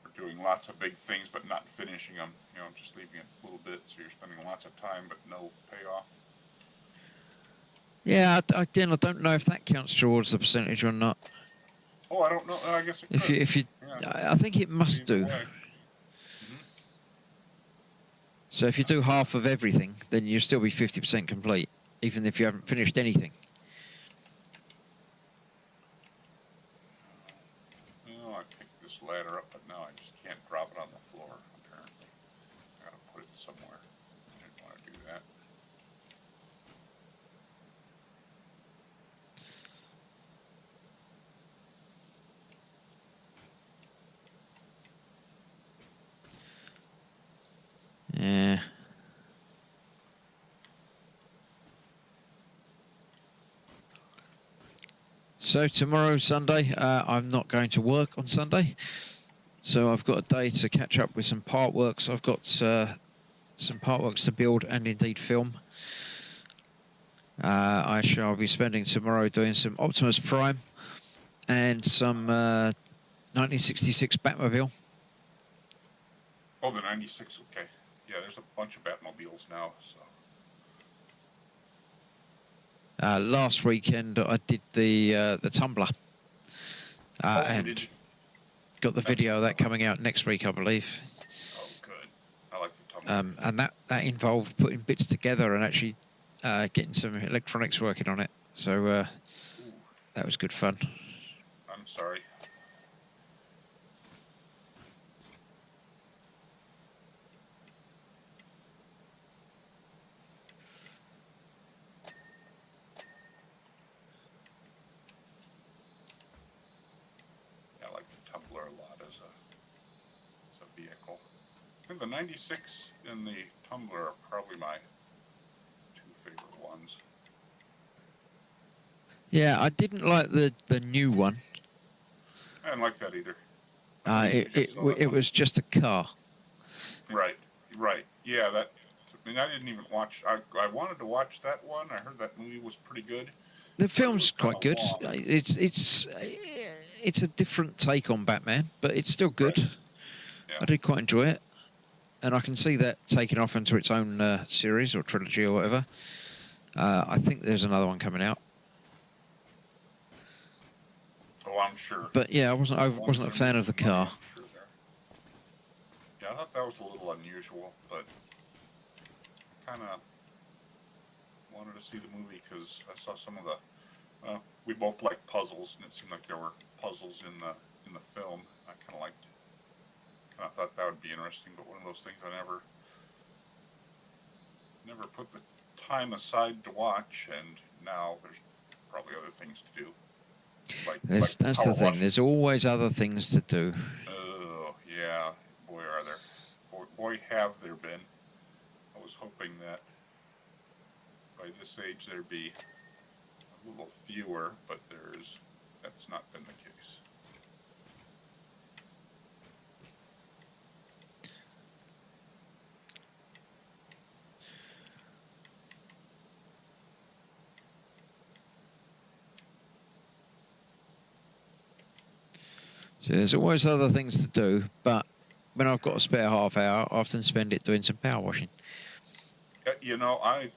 We're doing lots of big things, but not finishing them. You know, just leaving it a little bit, so you're spending lots of time, but no payoff. Yeah, again, I don't know if that counts towards the percentage or not. Oh, I don't know. I guess it could. If you, I think it must do. So if you do half of everything, then you'll still be 50% complete, even if you haven't finished anything. Well, I picked this ladder up, but now I just can't drop it on the floor, apparently. I gotta put it somewhere. I didn't want to do that. Yeah. So tomorrow, Sunday, I'm not going to work on Sunday. So I've got a day to catch up with some part works. I've got some part works to build and indeed film. I shall be spending tomorrow doing some Optimus Prime and some 1966 Batmobile. Oh, the 96, okay. Yeah, there's a bunch of Batmobiles now, so. Last weekend I did the tumbler, and did you? got the video of that coming out next week, I believe. Oh, good. I like the tumbler. And that involved putting bits together and actually getting some electronics working on it. So Ooh, that was good fun. I'm sorry. Yeah, I like the tumbler a lot as a vehicle. I think the 96 and the tumbler are probably my two favorite ones. Yeah, I didn't like the new one. I didn't like that either. I didn't think I saw that It one. was just a car. Right, right. Yeah, that. I mean, I didn't even watch. I wanted to watch that one. I heard that movie was pretty good, The but it was film's kind quite of good. long. It's a different take on Batman, but it's still good. Right. Yeah. I did quite enjoy it, and I can see that taking off into its own series or trilogy or whatever. I think there's another one coming out. Oh, I'm sure. But yeah, I wasn't As long as a they're fan of the making money, car. I'm sure they're. Yeah, I thought that was a little unusual, but kind of wanted to see the movie because I saw some of the. We both liked puzzles, and it seemed like there were puzzles in the film. I kind of liked. Kind of thought that would be interesting, but one of those things I never put the time aside to watch, and now there's probably other things to do. That's the thing. There's always other things to do. Oh, yeah. Boy, are there. Boy, have there been. I was hoping that by this age there'd be a little fewer, but that's not been the case. So there's always other things to do, but when I've got a spare half hour, I often spend it doing some power washing. You know, I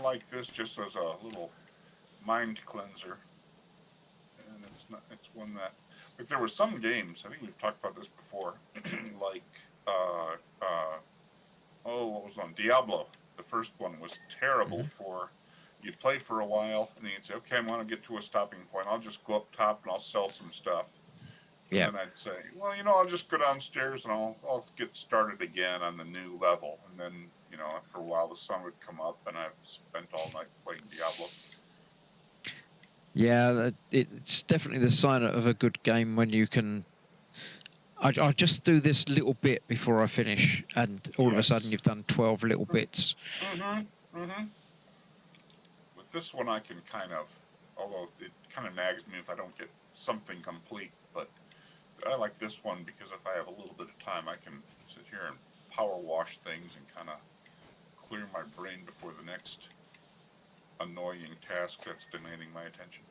like this just as a little mind cleanser, and it's one that, like, there were some games, I think we've talked about this before, like what was on Diablo. The first one was terrible for. You'd play for a while, and then you'd say, okay, I want to get to a stopping point. I'll just go up top and I'll sell some stuff. Yeah. And then I'd say, well, I'll just go downstairs and I'll get started again on the new level. And then, after a while, the sun would come up, and I've spent all night playing Diablo. Yeah, it's definitely the sign of a good game when you can. I just do this little bit before I finish, and all of a sudden you've done 12 little bits. With this one, I can although it kind of nags me if I don't get something complete, but I like this one because if I have a little bit of time, I can sit here and power wash things and kind of clear my brain before the next annoying task that's demanding my attention.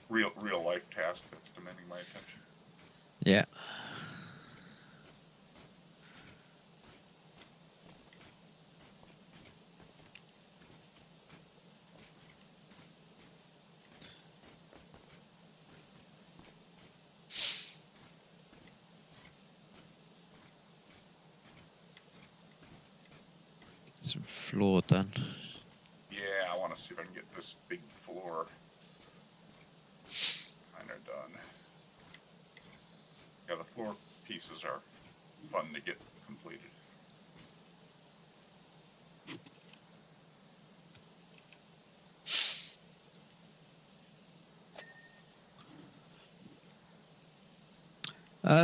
Real life task that's demanding my attention. Yeah. Some floor done. Yeah, I want to see if I can get this big floor kind of done. Yeah, the floor pieces are fun to get completed.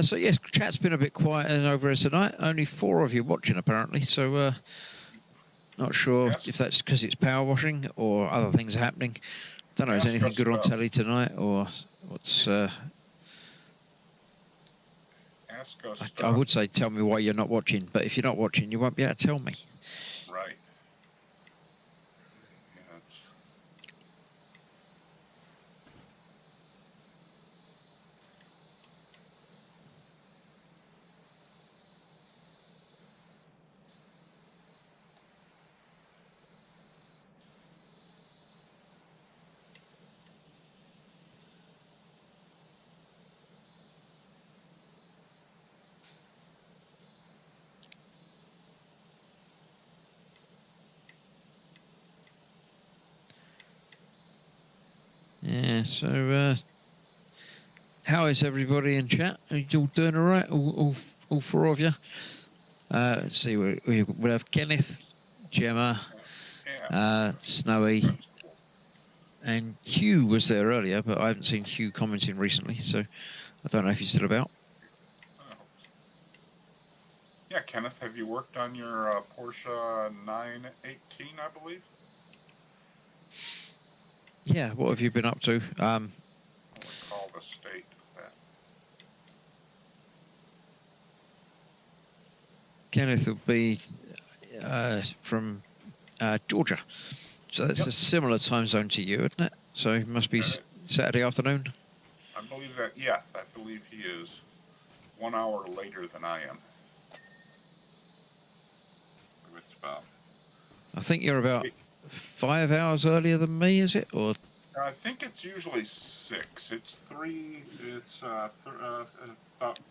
So yes, chat's been a bit quiet over here tonight. Only 4 of you watching apparently. So not sure if that's because it's power washing or other things are happening. Don't know. Is anything good on telly tonight or what's? Ask us. I would say tell me why you're not watching, but if you're not watching, you won't be able to tell me. Right. Yeah. So, how is everybody in chat? Are you all doing all right? All four of you? Let's see. We have Kenneth, Gemma, Yeah. Snowy, That's cool. and Hugh was there earlier, but I haven't seen Hugh commenting recently, so I don't know if he's still about. I hope so. Yeah, Kenneth, have you worked on your Porsche 918, I believe? Yeah. What have you been up to? I'll recall the state of that. Kenneth will be from Georgia. So it's Yep. a similar time zone to you, isn't it? So it must be Saturday afternoon. I believe that, yeah, I believe he is 1 hour later than I am. It's about, I think you're about 5 hours earlier than me, is it? Or I think it's usually 6. It's about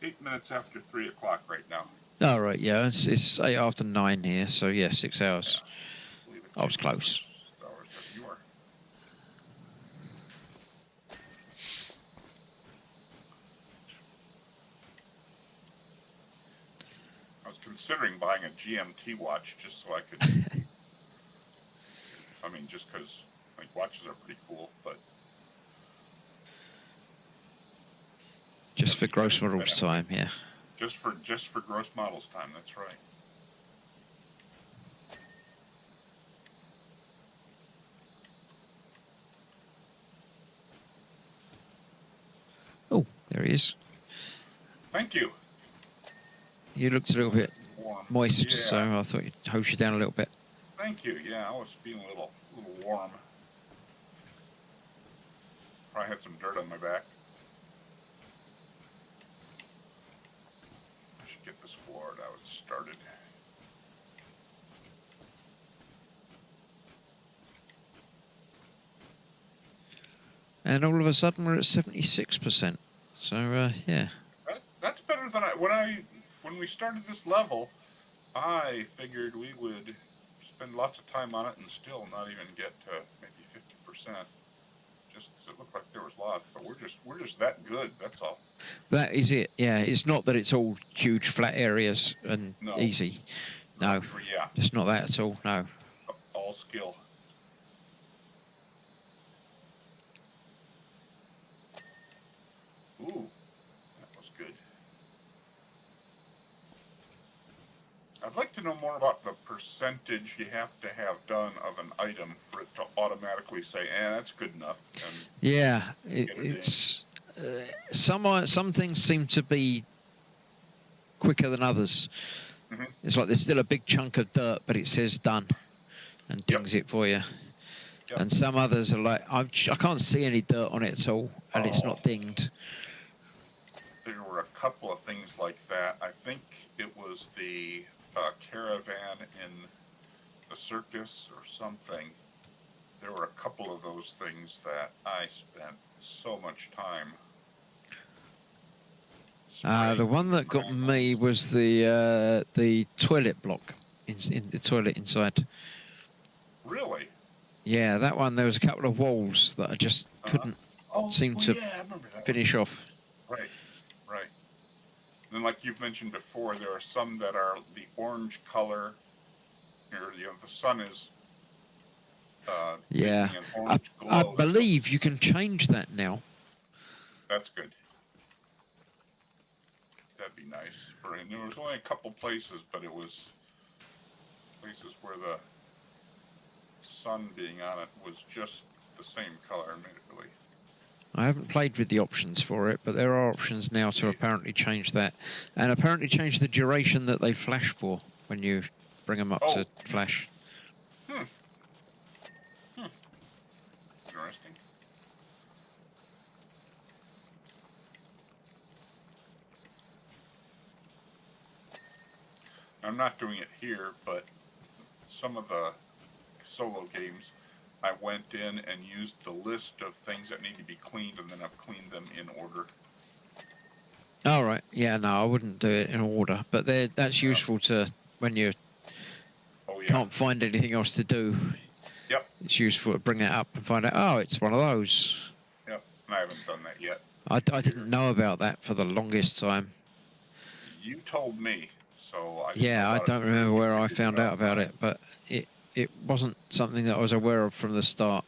8 minutes after 3 o'clock right now. oh, right, yeah, it's 8 after 9 here, so yeah, 6 hours. Yeah, I was close. Hours. You are. I was considering buying a GMT watch just so I could. I mean, just because like watches are pretty cool, but Just for gross models time, yeah. just for gross models time. That's right. Oh, there he is. Thank you. You looked a little bit Warm. moist, Yeah. so I thought you'd hose you down a little bit. Thank you. Yeah, I was feeling a little warm. Probably had some dirt on my back. I should get this floored out started. And all of a sudden we're at 76%. So, yeah. That's better than when we started this level. I figured we would spend lots of time on it and still not even get to maybe 50%. Just because it looked like there was lots, but we're just that good. That's all. That is it, yeah. It's not that it's all huge flat areas and No. easy. No, Yeah. it's not that at all, no. All skill. Ooh, that was good. I'd like to know more about the percentage you have to have done of an item for it to automatically say, that's good enough. And Yeah, Get it it's some things seem to be quicker than others. Mhm. It's like there's still a big chunk of dirt, but it says done and dings it for you. Yep. And some others are like, I can't see any dirt on it at all, and it's not dinged. There were a couple of things like that. I think it was the caravan in the circus or something. There were a couple of those things that I spent so much time. The one that got me was the toilet block in the toilet inside. Really? Yeah, that one. There was a couple of walls that I just couldn't seem to yeah, I remember that finish off. Right. And like you've mentioned before, there are some that are the orange color. Or the sun is. Yeah, making an orange I glow. believe you can change that now. That's good. That'd be nice. And there was only a couple places, but it was places where the sun being on it was just the same color and made it really. I haven't played with the options for it, but there are options now to apparently change that, and apparently change the duration that they flash for when you bring them up to flash. Interesting. I'm not doing it here, but some of the solo games, I went in and used the list of things that need to be cleaned, and then I've cleaned them in order. All right. Yeah, no, I wouldn't do it in order, but that's useful to when you can't find anything else to do. Yep. It's useful to bring that up and find out, oh, it's one of those. Yep. I haven't done that yet. I didn't know about that for the longest time. You told me, so I didn't know Yeah, I about it don't until remember you where I figured found out out. about it, but it wasn't something that I was aware of from the start.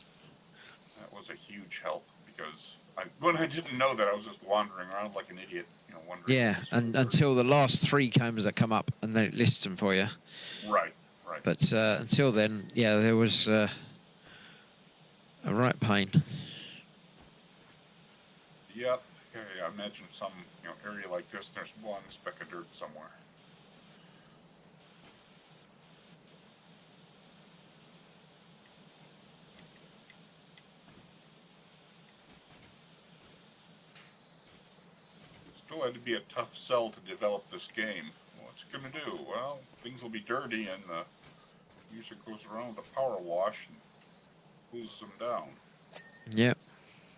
That was a huge help because when I didn't know that, I was just wandering around like an idiot, wondering. Yeah, and until the last 3 combs that come up, and then it lists them for you. Right, right. But until then, yeah, there was a right pain. Yep. Okay, I imagine some area like this, there's one speck of dirt somewhere. Still had to be a tough sell to develop this game. What's it going to do? Well, things will be dirty, and the user goes around with a power wash and hoses them down. Yep.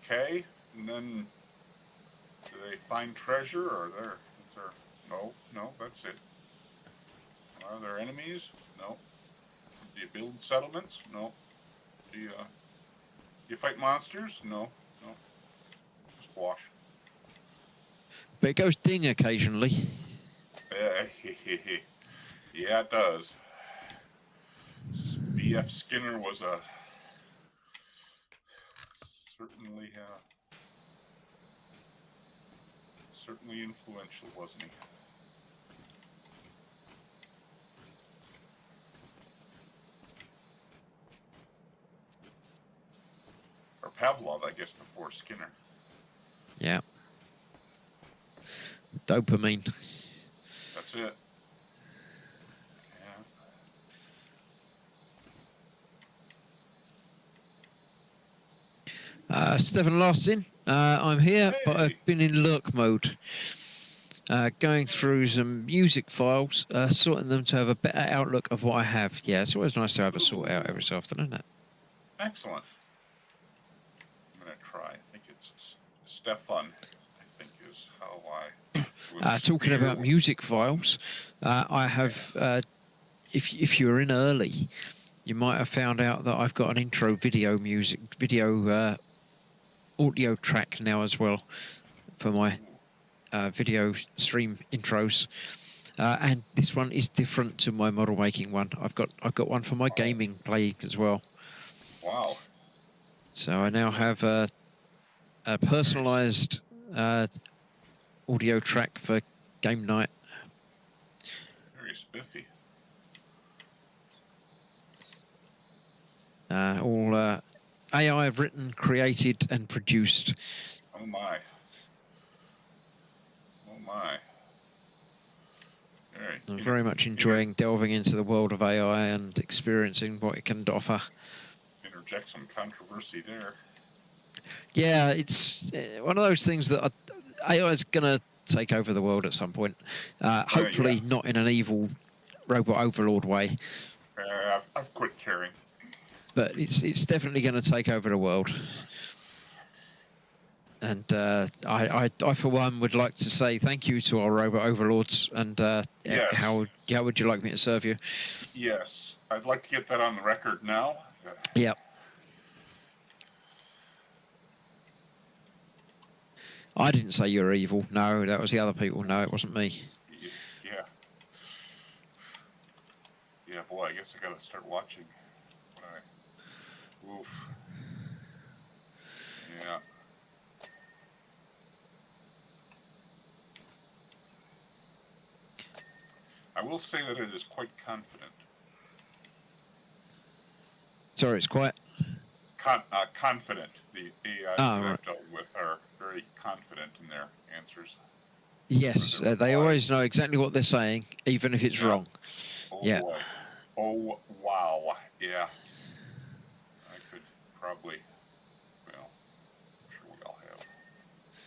Okay, and then do they find treasure, or is there? No, that's it. Are there enemies? No. Do you build settlements? No. Do you fight monsters? No. Just wash. But it goes ding occasionally. Yeah, it does. B.F. Skinner was certainly influential, wasn't he? Or Pavlov, I guess, before Skinner. Yeah. Dopamine. That's it. Stephen Lastin, I'm here, Hey. but I've been in lurk mode. Going through some music files, sorting them to have a better outlook of what I have. Yeah, it's always nice to have a sort out every so often, isn't it? Excellent. I'm going to try. I think it's Stefan, I think is how I... Talking about music files, I have, if you were in early, you might have found out that I've got an intro video audio track now as well for my video stream intros. And this one is different to my model making one. I've got one for my gaming play as well. Wow. So I now have a personalised audio track for game night. Very spiffy. All AI have written, created, and produced. Oh my. Oh my. I'm very much enjoying delving into the world of AI and experiencing what it can offer. Interject some controversy there. Yeah, it's one of those things that AI is going to take over the world at some point. Hopefully not in an evil robot overlord way. I've quit caring. But it's definitely going to take over the world. And I for one would like to say thank you to our robot overlords. And Yes. how would you like me to serve you? Yes, I'd like to get that on the record now. Yep. I didn't say you were evil. No, that was the other people. No, it wasn't me. Yeah. Yeah, boy, I guess I gotta start watching. Oof. Yeah. I will say that it is quite confident. Sorry, it's quiet. Confident. The AIs that I've dealt with are very confident in their answers. Yes, they always know exactly what they're saying, even if it's wrong. Oh, yeah. Boy. Oh, wow. Yeah. I could probably, well, I'm sure we all have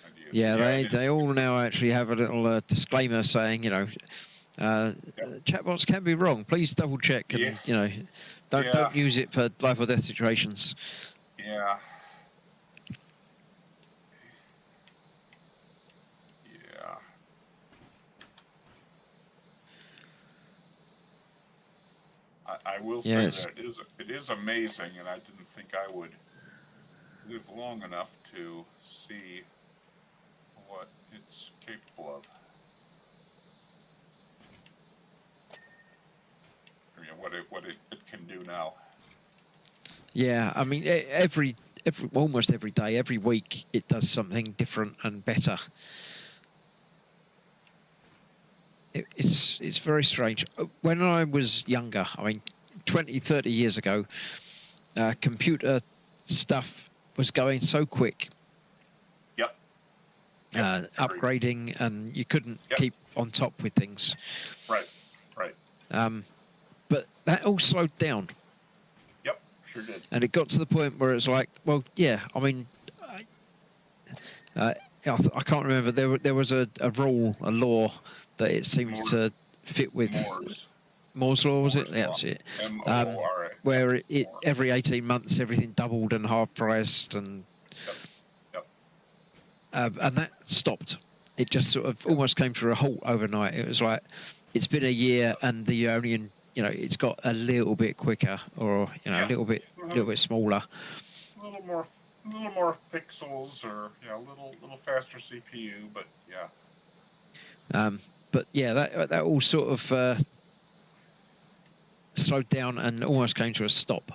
ideas. Yeah, they all now actually have a little disclaimer saying, chatbots can be wrong. Please double check and, don't use it for life or death situations. Yeah. Yeah. I will say that it is amazing, and I didn't think I would live long enough to see what it's capable of. I mean, what it can do now. Yeah, I mean, almost every day, every week, it does something different and better. It's very strange. When I was younger, I mean, 20, 30 years ago, computer stuff was going so quick, Yep. Agreed. upgrading, and you couldn't Yep. keep on top with things. Right. Right. But that all slowed down. Yep. Sure did. And it got to the point where it's like, well, yeah, I mean, I can't remember. There was a rule, a law that it seemed to fit with. Moore's law, was it? Moore's Yeah, law. that's it. M-O-O-R-A. Where it Moore. every 18 months everything doubled and half priced, and and that stopped. It just sort of almost came to a halt overnight. It was like it's been a year and the only it's got a little bit quicker, or a little bit smaller. A little more pixels, or a little faster CPU, but yeah. But yeah, that all sort of slowed down and almost came to a stop.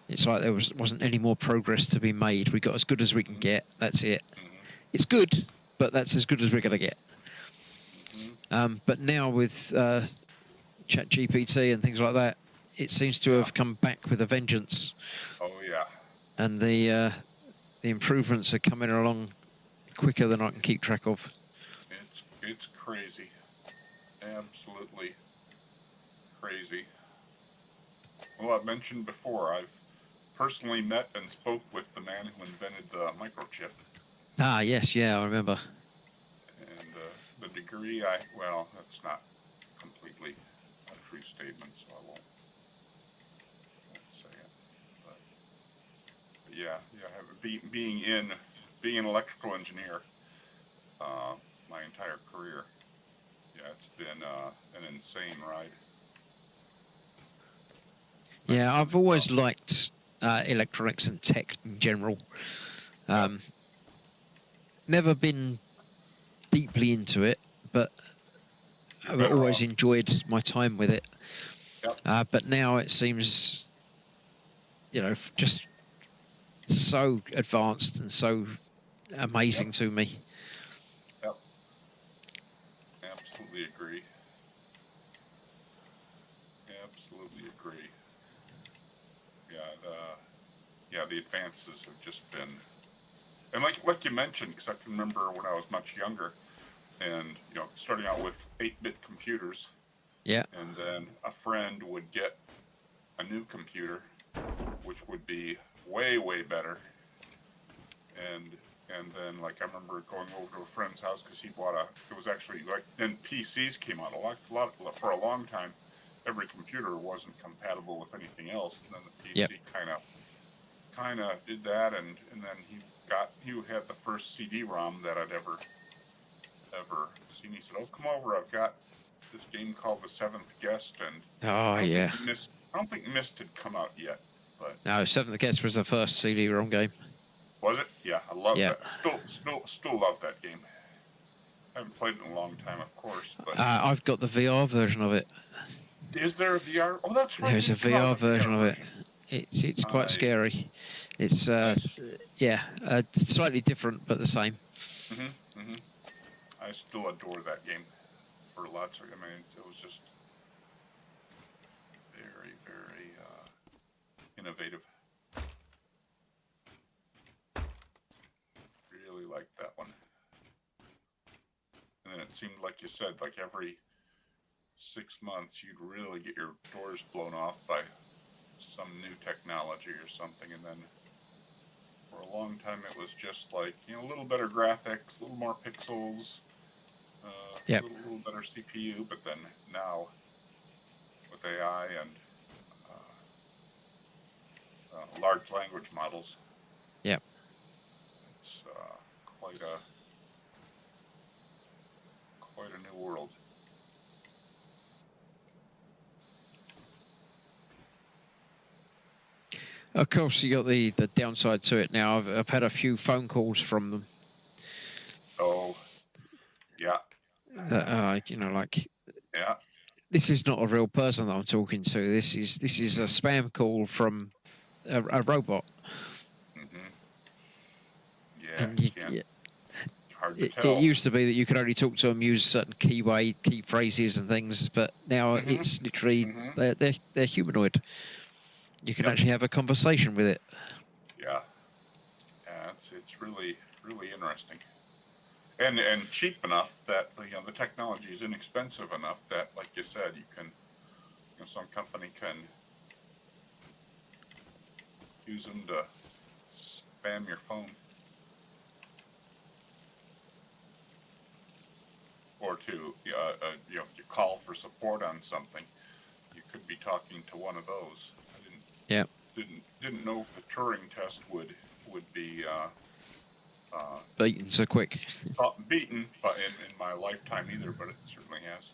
It's like there wasn't any more progress to be made. We got as good as we can get. That's it. It's good, but that's as good as we're going to get. But now with ChatGPT and things like that, it seems to have come back with a vengeance. Oh yeah. And the improvements are coming along quicker than I can keep track of. It's crazy. Absolutely crazy. Well, I've mentioned before, I've personally met and spoke with the man who invented the microchip. Ah, yes, yeah, I remember. And the degree well, that's not completely a true statement, so I won't say it. But yeah, being an electrical engineer my entire career, it's been an insane ride. Yeah, I've always liked electronics and tech in general. Never been deeply into it, but I've always enjoyed my time with it. Yep. But now it seems, just so advanced and so amazing to me. Yep. Absolutely agree. Absolutely agree. Yeah, the advances have just been, and like you mentioned, because I can remember when I was much younger, and starting out with 8-bit computers. Yeah. And then a friend would get a new computer, which would be way, way better. And then, I remember going over to a friend's house because he bought it was actually, then PCs came out. For a long time, every computer wasn't compatible with anything else. And then the PC kind of did that, and then he had the first CD-ROM that I'd ever seen. He said, "Oh, come over, I've got this game called The Seventh Guest," and I don't think Myst had come out yet, but no, Seventh Guest was the first CD-ROM game. Was it? Yeah, I love that. Still love that game. I haven't played it in a long time, of course, but I've got the VR version of it. Is there a VR? Oh, that's right. There's a VR version of it. It's quite scary. It's slightly different but the same. I still adore that game for lots of. I mean, it was just very, very innovative. Really liked that one. And then it seemed, like you said, like every 6 months you'd really get your doors blown off by some new technology or something, and then for a long time it was just like, a little better graphics, a little more pixels, a little better CPU, but then now with AI and large language models, it's quite a new world. Of course, you got the downside to it now. I've had a few phone calls from them Yeah. You know, like Yeah. this is not a real person that I'm talking to. This is a spam call from a robot, Hmm. Yeah. and Can't. Hard to it tell. used to be that you could only talk to them, use certain key phrases and things, but now Hmm. it's literally Hmm. they're humanoid. You can Yep. actually have a conversation with it. Yeah. Yeah. It's really interesting. And cheap enough that the technology is inexpensive enough that, like you said, you can some company can use them to spam your phone or to you call for support on something. You could be talking to one of those. I Yeah, didn't know if the Turing test would be uh, beaten so quick. beaten, but in my lifetime either. But it certainly has.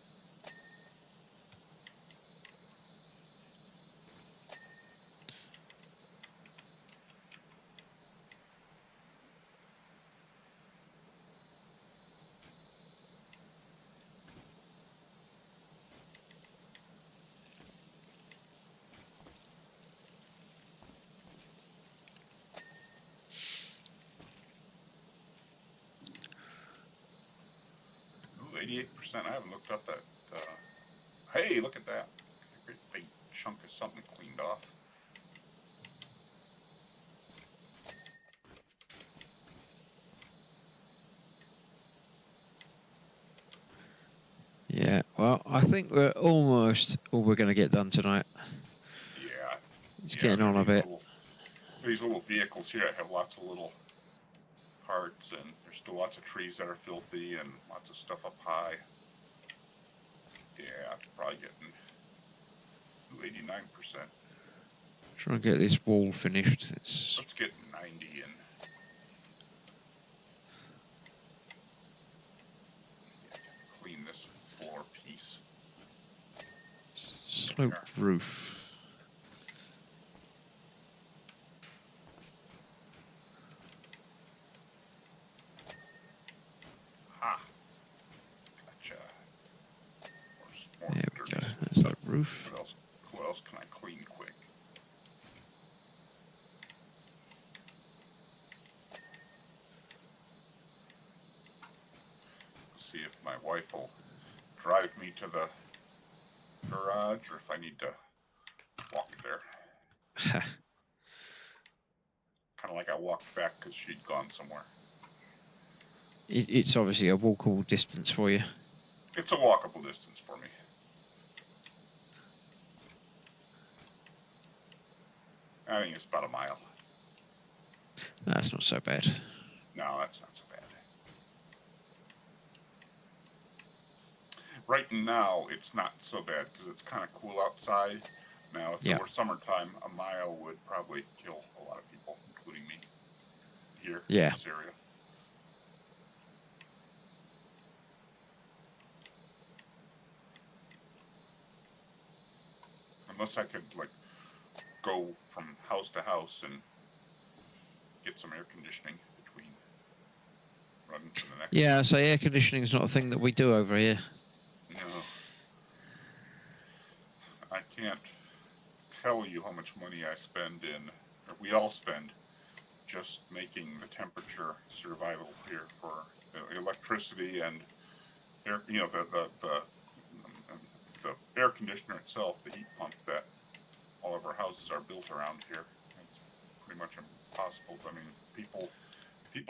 Ooh, 88%. I haven't looked up that. Hey, look at that! A great big chunk of something cleaned off. Yeah, well, I think we're almost all we're going to get done tonight. Yeah, It's yeah. getting on a bit. These little vehicles here have lots of little parts, and there's still lots of trees that are filthy and lots of stuff up high. Yeah, probably getting 89%. Try and get this wall finished. It's Let's get 90 and clean this floor piece. There. sloped roof. Ha! Gotcha. More There we dirty go. There's stuff. that roof. What else can I clean quick? See if my wife will drive me to the garage or if I need to walk there. Kind of like I walked back because she'd gone somewhere. It's obviously a walkable distance for you. It's a walkable distance for me. I think it's about a mile. That's not so bad. No, that's not so bad. Right now, it's not so bad because it's kind of cool outside. Now, if it were summertime, a mile would probably kill a lot of people, including me, here in this area. Unless I could, like, go from house to house and get some air conditioning between running to the next. Yeah, so air conditioning is not a thing that we do over here. No. I can't tell you how much money I spend or we all spend, just making the temperature survivable here for electricity and air, the air conditioner itself, the heat pump that all of our houses are built around here. It's pretty much impossible. I mean, people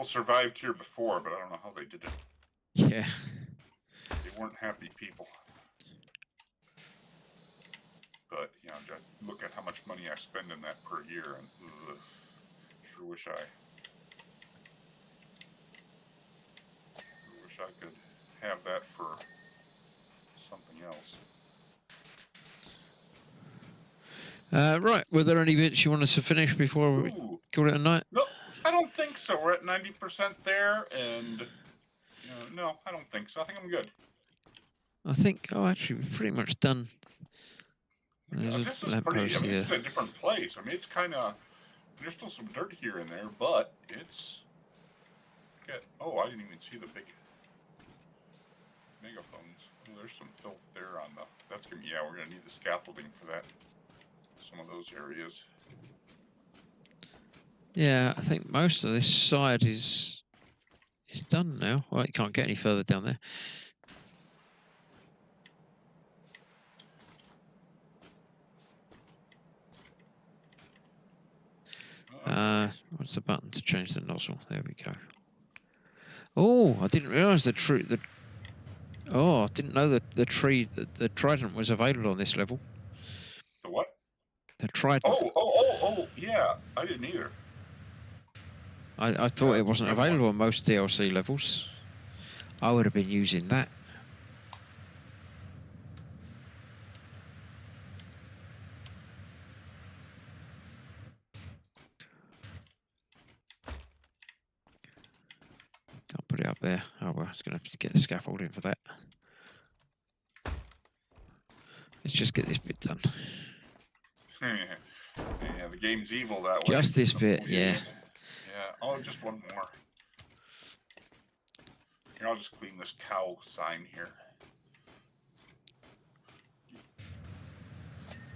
survived here before, but I don't know how they did it. Yeah. They weren't happy people. But just look at how much money I spend in that per year, and sure wish I could have that for something else. Right. Were there any bits you wanted to finish before we call it a night? No, I don't think so. We're at 90% there, and no, I don't think so. I think I'm good. I think. Oh, actually, we're pretty much done. This is pretty. I mean, it's a different place. I mean, it's kind of. There's still some dirt here and there, but it's. Oh, I didn't even see the big. megaphones. Oh, there's some filth there on the. That's gonna. Yeah, we're gonna need the scaffolding for that. Some of those areas. Yeah, I think most of this side is done now. Well, you can't get any further down there. What's the button to change the nozzle? There we go. Oh, I didn't realise the tree. Oh, I didn't know that the trident was available on this level. The what? The trident. Oh, yeah. I didn't either. I thought Yeah, it wasn't that's a good available one. on most DLC levels. I would have been using that. Can't put it up there. Oh well, it's going to have to get the scaffolding for that. Let's just get this bit done. Yeah, the game's evil that way. Just this bit, yeah. Yeah. Oh, just one more. Here, I'll just clean this cow sign here.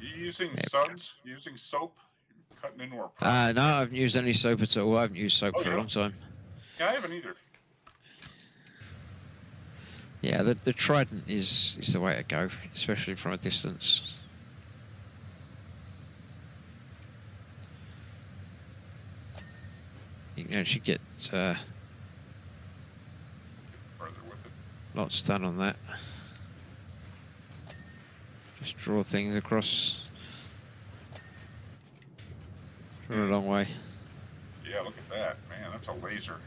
You using suds? You using soap? You're cutting into our product. No, I haven't used any soap at all. I haven't used soap for a yeah? long time. Yeah, I haven't either. Yeah, the trident is the way to go, especially from a distance. You can actually get Further with it. lots done on that. Just draw things across for a long way. Yeah, look at that. Man, that's a laser.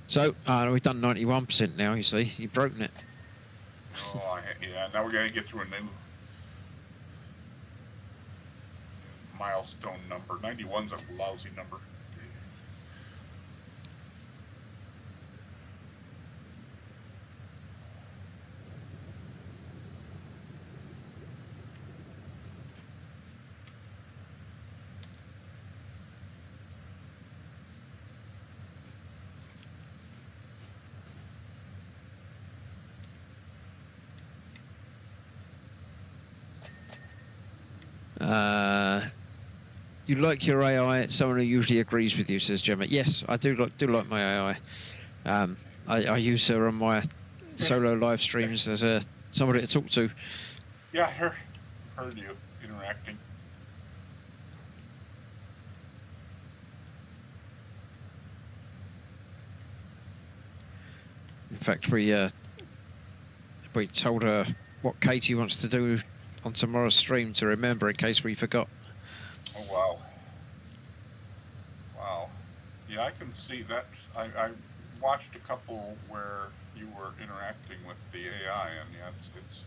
So, we've done 91% now, you see. You've broken it. Oh, yeah, now we're going to get to a new milestone number. 91's a lousy number. You like your AI? Someone who usually agrees with you, says Gemma. Yes, I do like my AI. I use her on my solo live streams as somebody to talk to. Yeah, I heard you interacting. In fact, we told her what Katie wants to do on tomorrow's stream to remember in case we forgot. Oh, wow. Wow. Yeah, I can see that. I watched a couple where you were interacting with the AI, and yeah, it's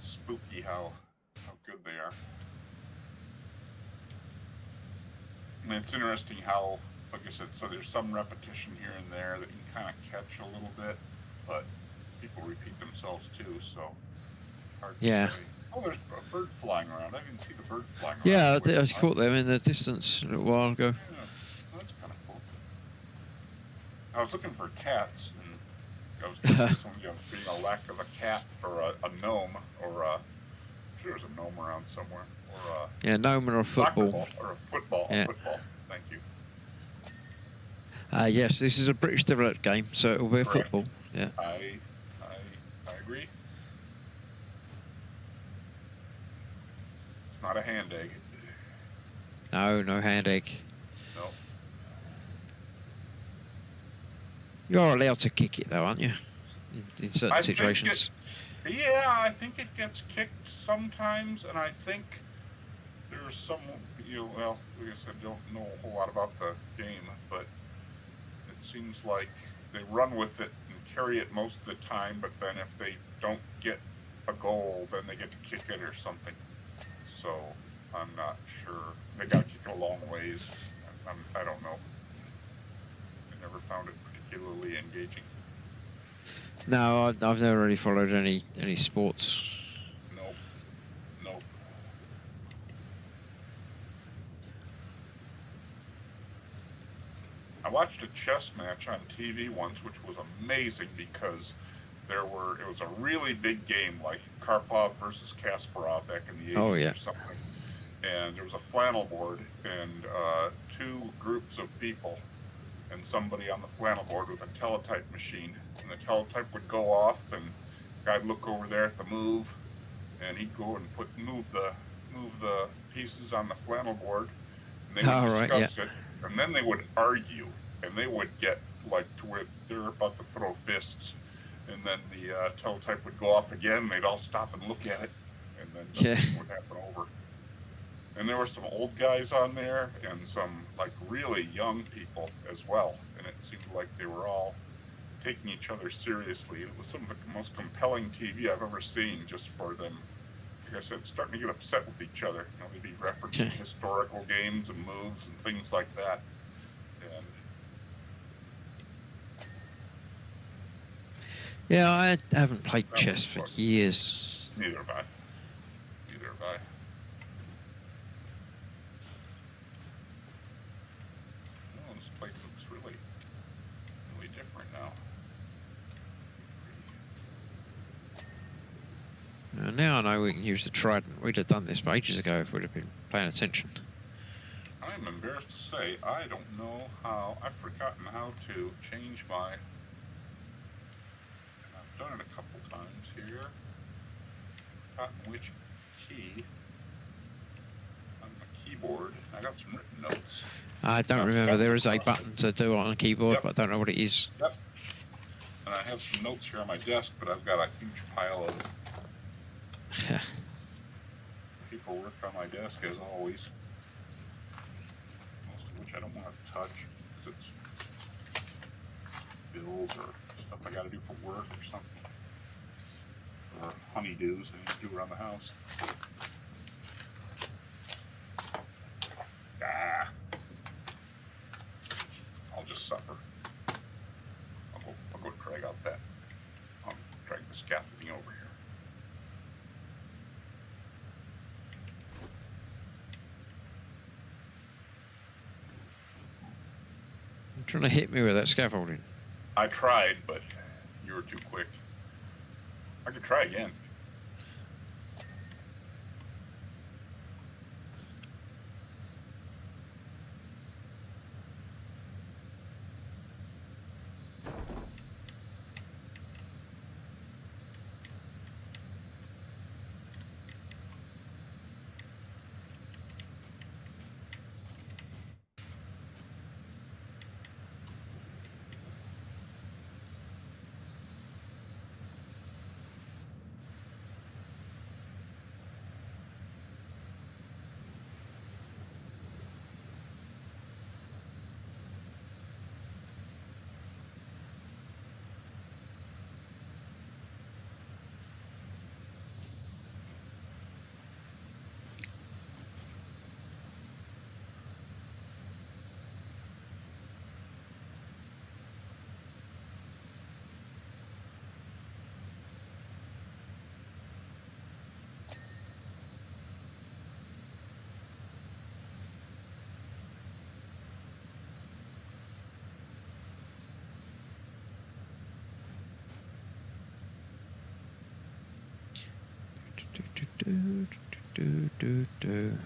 spooky how good they are. And it's interesting how, like I said, so there's some repetition here and there that you can kind of catch a little bit, but people repeat themselves too, so hard to Yeah. say. Oh, there's a bird flying around. I didn't see the bird flying around. Yeah, I caught them in the distance a little while ago. Yeah, that's kind of cool. I was looking for cats, and I was going to say something being a lack of a cat or a gnome, or I'm sure there's a gnome around somewhere, or a Yeah, gnome or a football. ball, or a football. Yeah. A football. Thank you. Yes, this is a British developed game, so it will be a Correct. football. Yeah. I agree. It's not a hand egg. No hand egg. No. You're allowed to kick it though, aren't you? In certain I think situations. Yeah, I think it gets kicked sometimes, and I think there's some, well, like I said, don't know a whole lot about the game, but it seems like they run with it and carry it most of the time, but then if they don't get a goal, then they get to kick it or something. So I'm not sure. They got to kick it a long ways. I don't know. I never found it particularly engaging. No, I've never really followed any sports. Nope. I watched a chess match on TV once, which was amazing because it was a really big game, like Karpov versus Kasparov back in the 80s Oh yeah. or something. And there was a flannel board and two groups of people and somebody on the flannel board with a teletype machine. And the teletype would go off and guy'd look over there at the move and he'd go and move the pieces on the flannel board and they would All right. Yeah. discuss it and then they would argue and they would get like to where they're about to throw fists and then the teletype would go off again and they'd all stop and look at it and then Yeah. nothing would happen over. And there were some old guys on there and some like really young people as well. And it seemed like they were all taking each other seriously. It was some of the most compelling TV I've ever seen just for them, like I said, starting to get upset with each other. You know, they'd be referencing historical games and moves and things like that. And Yeah, I haven't played that chess was for fun. years. Neither have I. Neither have I. Oh, this place looks really, really different now. Now I know we can use the trident. We'd have done this ages ago if we'd have been paying attention. I'm embarrassed to say I don't know how. I've forgotten how to change my. I've done it a couple times here. I've forgotten which key on the keyboard. I got some written notes. I don't remember. There is a button to do on a keyboard, Yep. but I don't know what it is. Yep. And I have some notes here on my desk, but I've got a huge pile of people work on my desk as always. Most of which I don't want to touch because it's bills or stuff I got to do for work or something. Or honeydews I need to do around the house. Ah. I'll just suffer. I'll go drag out that. I'll drag the scaffolding over here. You're trying to hit me with that scaffolding. I tried, but you were too quick. I could try again. Do.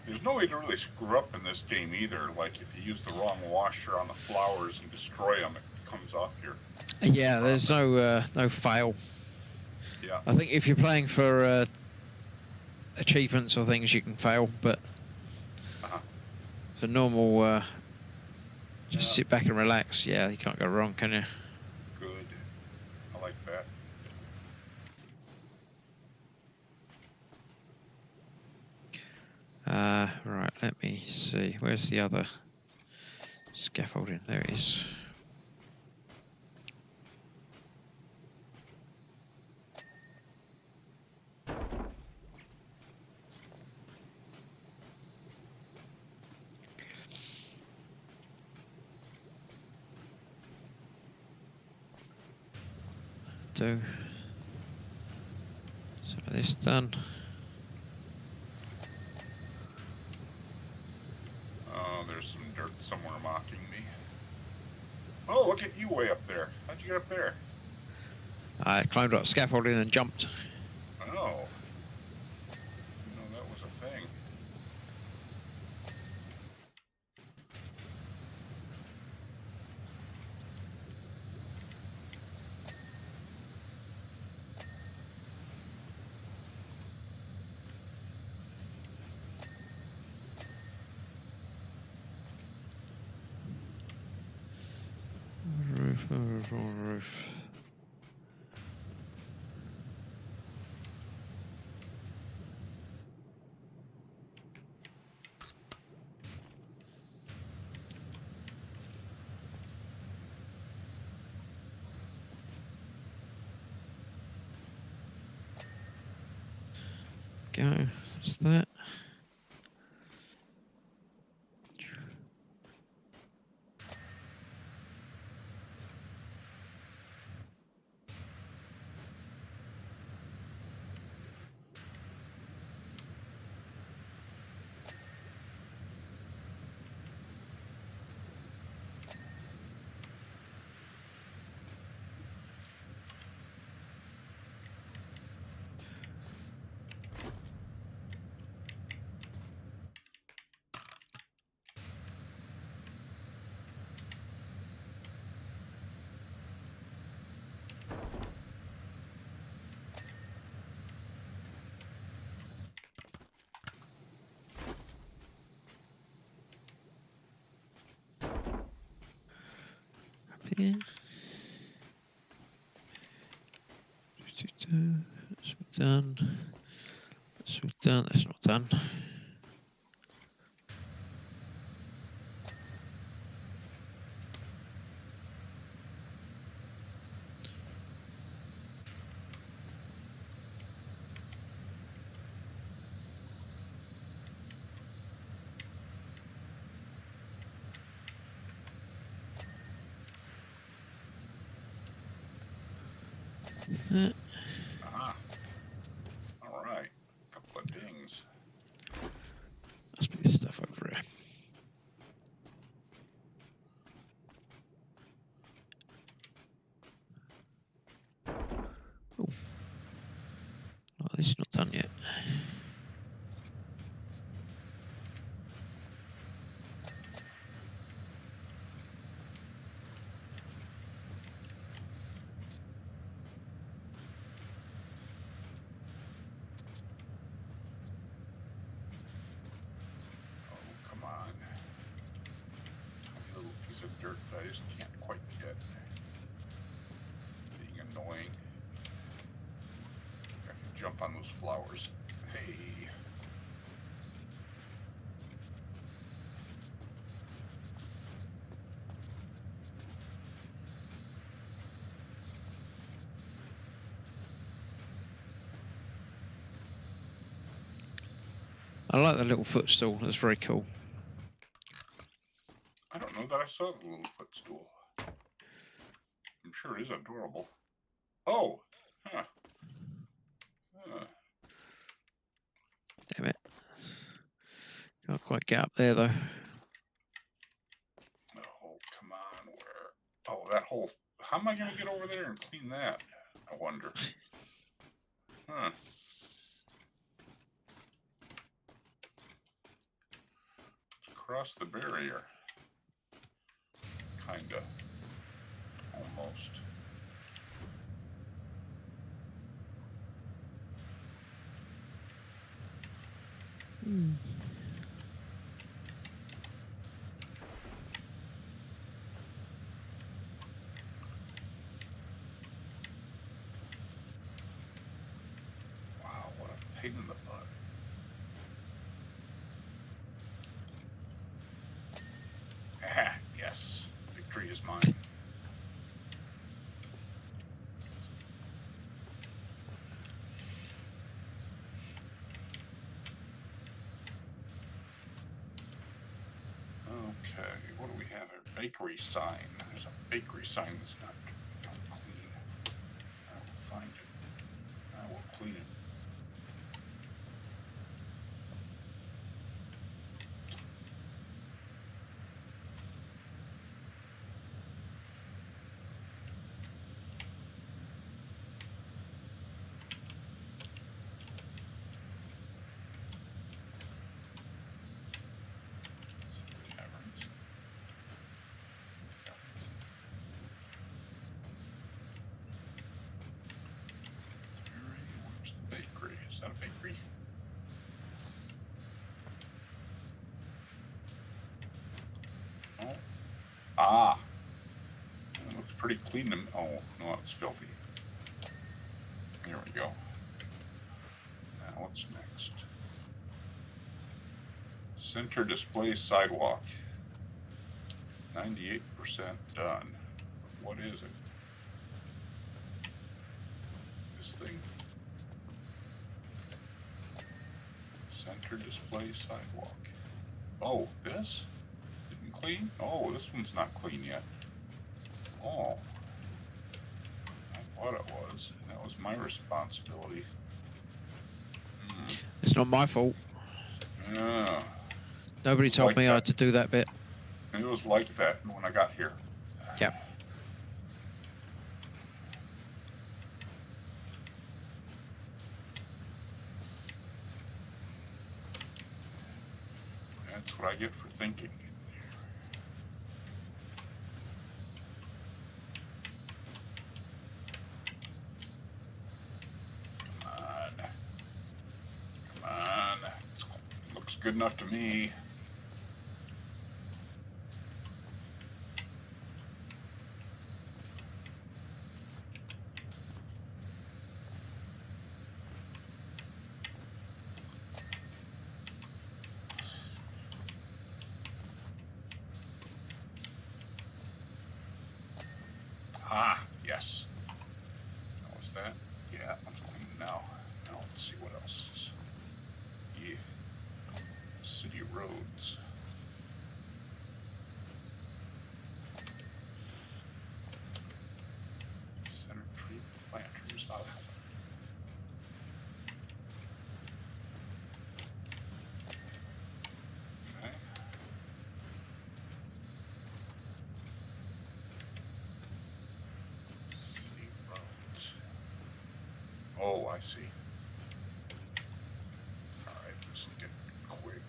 There's no way to really screw up in this game either. Like if you use the wrong washer on the flowers and destroy them, it comes off your. Yeah, there's no fail. Yeah. I think if you're playing for achievements or things, you can fail, but for normal, just sit back and relax. Yeah, you can't go wrong, can you? Good. I like that. Right, let me see. Where's the other scaffolding? There it is. Do some of this done. Oh, there's some dirt somewhere mocking me. Oh, look at you way up there. How'd you get up there? I climbed up scaffolding and jumped. Oh. Didn't know that was a thing. Roof. Go. What's that? Yeah. That's done. That's done. That's not done. Aha. All right. Couple of dings. Must be this stuff over here. Oh. Oh, this is not done yet. Oh, come on. Tiny little piece of dirt that I just can't quite get. Being annoying. I can jump on those flowers. Hey. I like the little footstool. That's very cool. I don't know that I saw the little footstool. I'm sure it is adorable. Oh! Huh. Damn it. Can't quite get up there, though. Oh, come on. Where? Oh, that hole. How am I going to get over there and clean that? I wonder. Huh. across the barrier. Kinda. Almost. Wow, what a pain in the butt. Ah, yes. Victory is mine. Okay, what do we have here? Bakery sign. There's a bakery sign that's not clean. I will find it. I will clean it. Taverns. Where's the bakery? Is that a bakery? Oh. Ah. It looks pretty clean to me. Oh, no, it's filthy. Here we go. Now what's next? Center display sidewalk. 98% done. What is it? This thing. Center display sidewalk. Oh, this? Didn't clean? Oh, this one's not clean yet. Oh. I thought it was. That was my responsibility. It's not my fault. Yeah. Nobody told Like me I that. had to do that bit. It was like that when I got here. Yep. That's what I get for thinking. Come on. Come on. Looks good enough to me. Ah, yes. How was that? Yeah, I'm clean now. Now let's see what else is. Yeah. City roads. Center tree planters. Oh. Okay. City roads. Oh, I see. Alright, this will get quick.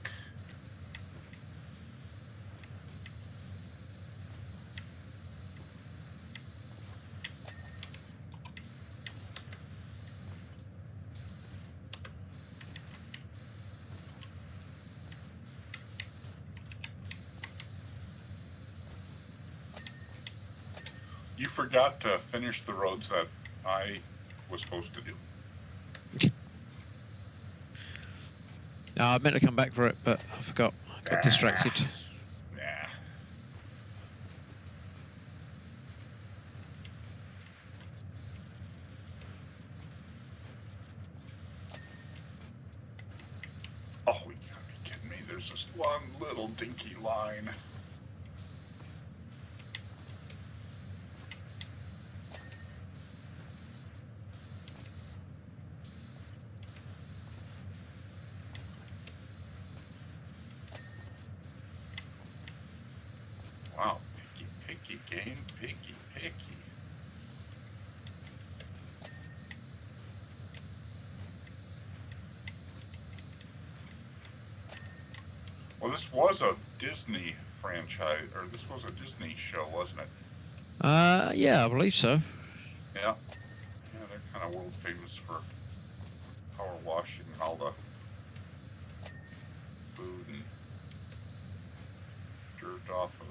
You forgot to finish the roads that I was supposed to do. I meant to come back for it, but I forgot. I got distracted. Nah. Oh, you gotta be kidding me. There's this one little dinky line. Wow, picky game, picky. Well, this was a Disney franchise, or this was a Disney show, wasn't it? Yeah, I believe so. Yeah. Yeah, they're kind of world famous for power washing all the food and dirt off of.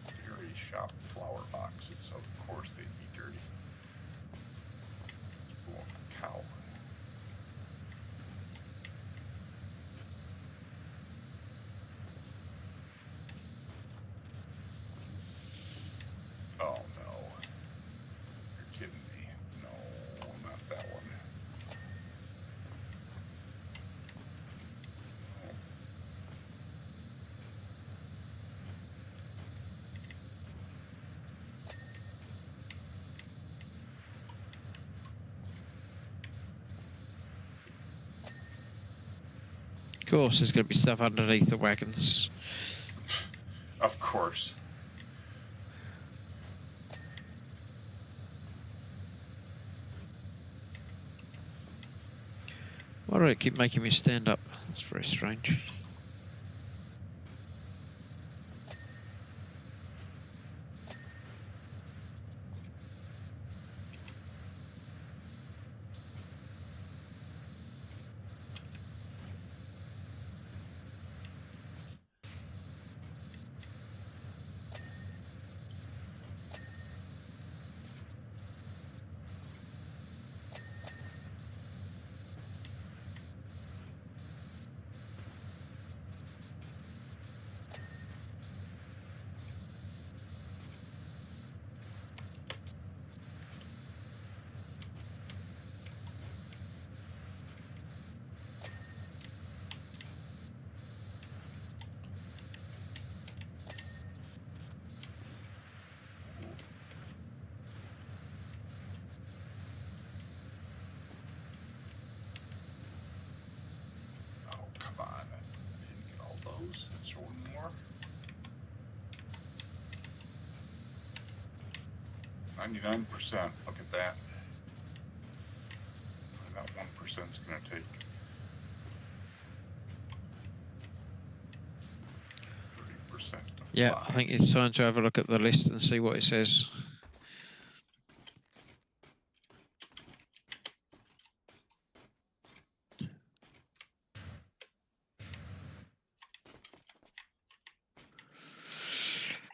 Dairy shop flower boxes, so of course they'd be dirty. Oh, cow. Oh no. You're kidding me. No, not that one. Of course, there's going to be stuff underneath the wagons. Of course. Why do it keep making me stand up? That's very strange. Oh, come on. I didn't get all those. Is there one more? 99%. Look at that. That 1% is going to take 30%. Yeah, I think it's time to have a look at the list and see what it says.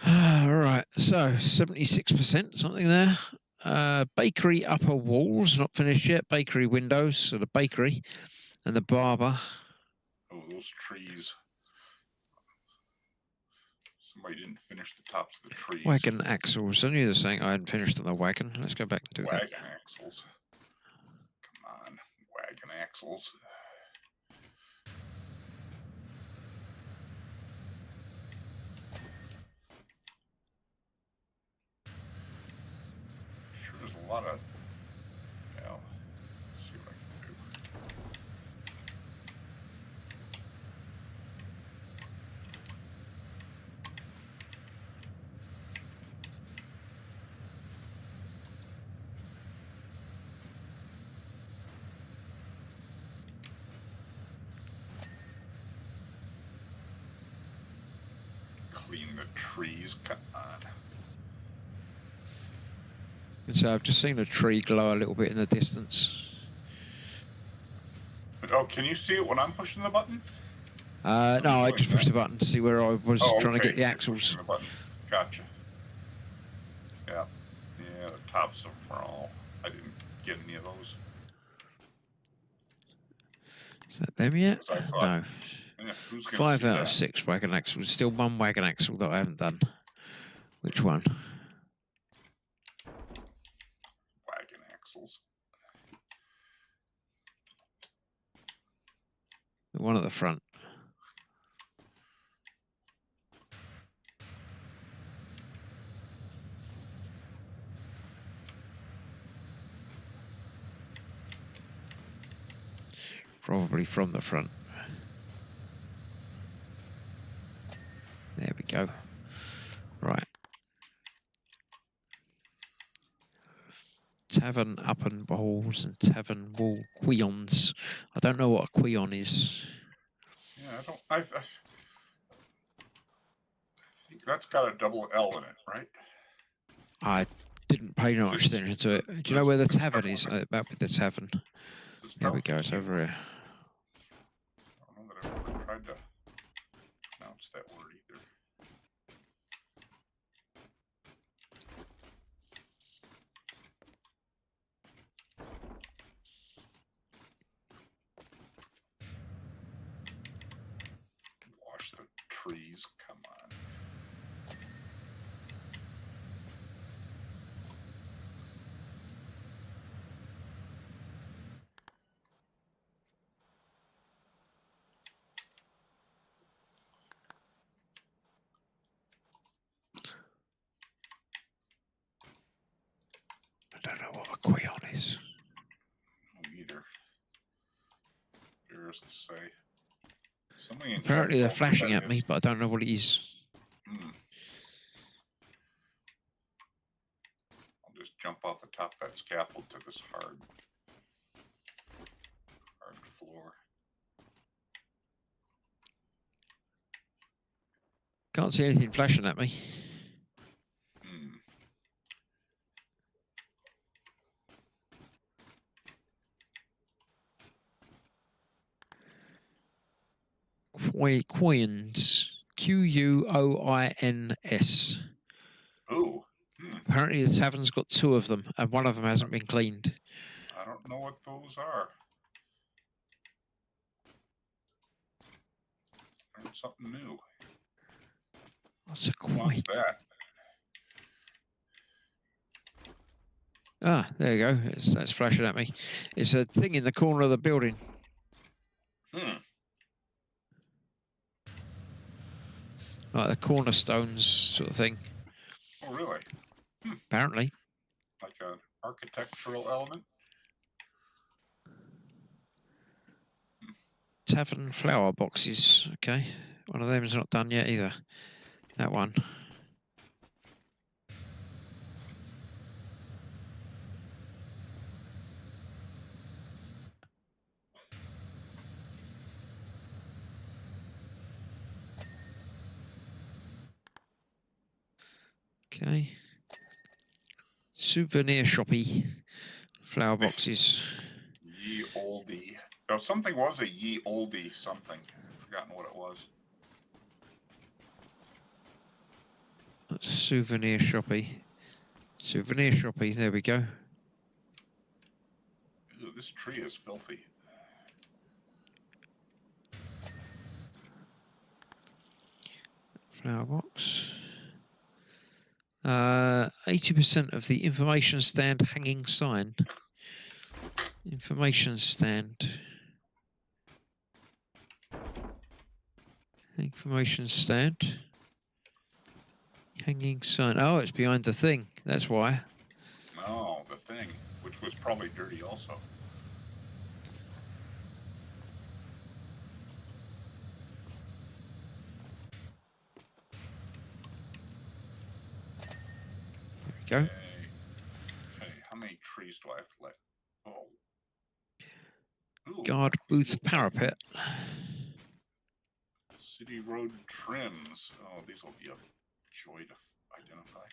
All right, so 76%, something there. Bakery upper walls, not finished yet. Bakery windows, so the bakery and the barber. Oh, those trees. Somebody didn't finish the tops of the trees. Wagon axles. I knew they were saying I hadn't finished on the wagon. Let's go back and do that. Wagon axles. Come on, wagon axles. Sure, there's a lot of. Well, let's see what I can do. Clean the trees. Come on. And so I've just seen a tree glow a little bit in the distance. But, oh, can you see it when I'm pushing the button? No, I just pushed the button to see where I was trying to get the You're axles. pushing the button. Gotcha. Yeah. Yeah, the tops of them are all. I didn't get any of those. Is that them yet? 'Cause I thought, No. yeah, who's gonna 5 see out that? of 6 wagon axles. Still one wagon axle that I haven't done. Which one? Wagon axles. The one at the front. Probably from the front. There we go. Right. Tavern up and balls and tavern wall quions. I don't know what a quion is. Yeah, I don't. I think that's got a double L in it, right? I didn't pay much Just- attention to it. Do you know where the tavern is? About with the tavern. There we go. It's over here. I don't know that I've ever tried to pronounce that word either. Wash the trees. Come on. I don't know what a quion is. No, either. Curious to say. Somebody in Apparently chat they're told me flashing that at me, is. but I don't know what it is. I'll just jump off the top of that scaffold to this hard floor. Can't see anything flashing at me. Quoins. Quoins. Ooh. Apparently the tavern's got 2 of them, and one of them hasn't been cleaned. I don't know what those are. Learned something new. What's a Who wants quoin? that? Ah, there you go. That's flashing at me. It's a thing in the corner of the building. Like the cornerstones sort of thing. Oh, really? Apparently. Like an architectural element? Tavern flower boxes. Okay. One of them is not done yet either. That one. Okay. Souvenir shoppy. Flower boxes. Ye oldie. Oh, something was a ye oldie something. I've forgotten what it was. That's souvenir shoppy. Souvenir shoppy. There we go. Ew, this tree is filthy. Flower box. 80% of the information stand hanging sign. Information stand. Information stand. Hanging sign. Oh, it's behind the thing. That's why. Oh, the thing, which was probably dirty also. Go. Okay. How many trees do I have to let? Oh. Ooh, Guard booth parapet. City road trims. Oh, these will be a joy to identify.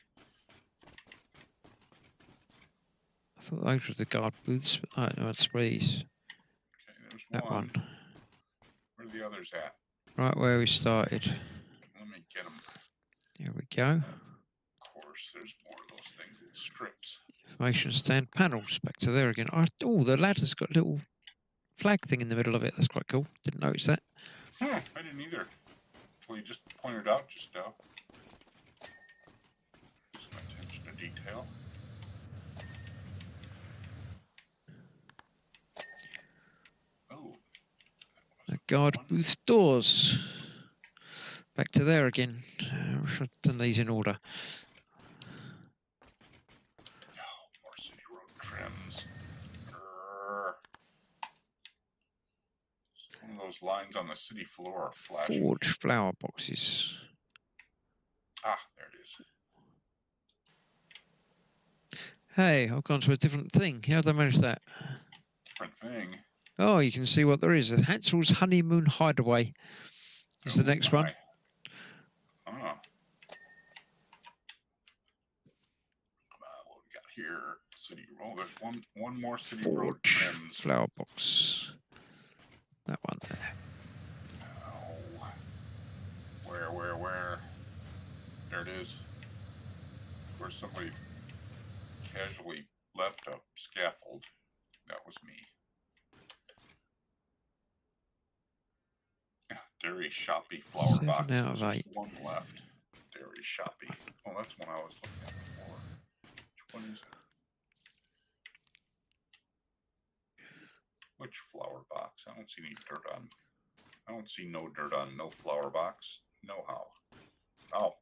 I thought those were the guard booths, but no, it's these. Okay, there's That one. Where are the others at? Right where we started. Let me get them. Here we go. Of course, there's more of those things, little strips. Information stand panels. Back to there again. Oh, the ladder's got a little flag thing in the middle of it. That's quite cool. Didn't notice that. I didn't either. Well, you just pointed out just now. Some attention to detail. Oh. The guard booth doors. Back to there again. We should have done these in order. Oh, more city road trims. Grrr. Some of those lines on the city floor are flashing. Forge flower boxes. Ah, there it is. Hey, I've gone to a different thing. How did I manage that? Different thing. Oh, you can see what there is. Hansel's Honeymoon Hideaway is the next one. Oh. What we got here? City. Oh, there's one more city road Forge trims. flower box. That one there. Oh. Where? There it is. Where somebody casually left a scaffold. That was me. Dairy Shoppy flower 7 box. out of There's 8. one left. Dairy Shoppy. Oh, that's one I was looking at before. Which one is it? Which flower box? I don't see any dirt on. I don't see no dirt on no flower box. No how. Oh.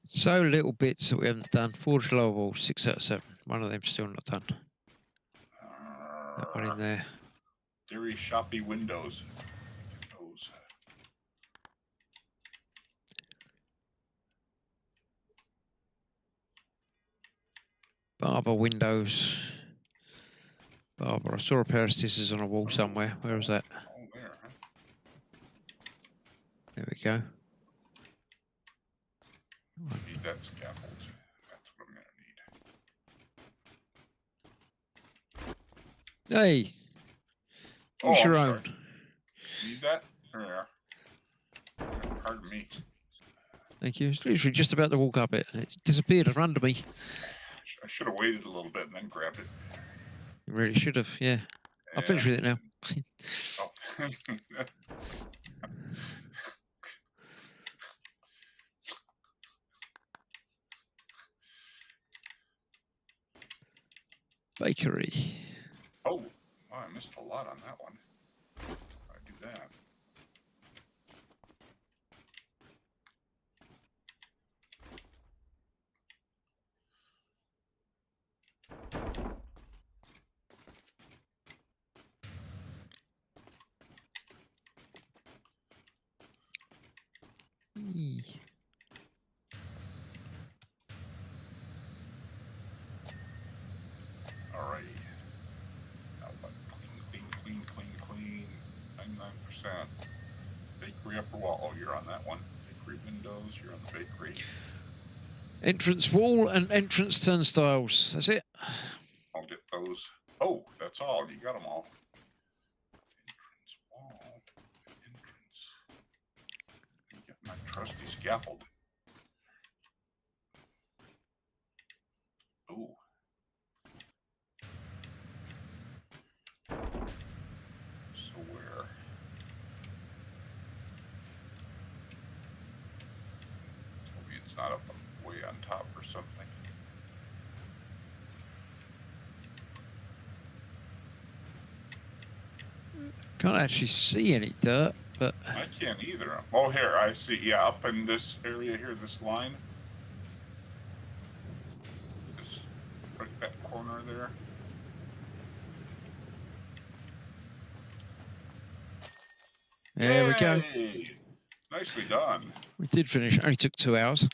So little bits that we haven't done. Forge lower wall, 6 out of 7. One of them still not done. That one in there. Dairy Shoppy windows. Get those. Barber windows. Barber. I saw a pair of scissors on a wall somewhere. Where was that? Oh, there, huh? There we go. Need that scaffold. That's what I'm gonna need. Hey! Use your I'm own. sorry. Need that? There. Pardon me. Thank you. It's literally just about to walk up it and it disappeared from under me. I should have waited a little bit and then grabbed it. You really should have, yeah. I'll finish with it now. Oh. Bakery. Oh, I missed a lot on that one. I do that. Alright. Now what? Clean. 99%. Bakery upper wall. Oh, you're on that one. Bakery windows. You're on the bakery. Entrance wall and entrance turnstiles. That's it. I'll get those. Oh, that's all. You got them all. Entrance wall. Entrance. Let me get my trusty scaffold. Ooh. So where? Maybe it's not up way on top or something. Can't actually see any dirt, but I can't either. Oh, here, I see. Yeah, up in this area here, this line. This, right that corner there. there we go. Yay! Nicely done. We did finish. It only took 2 hours.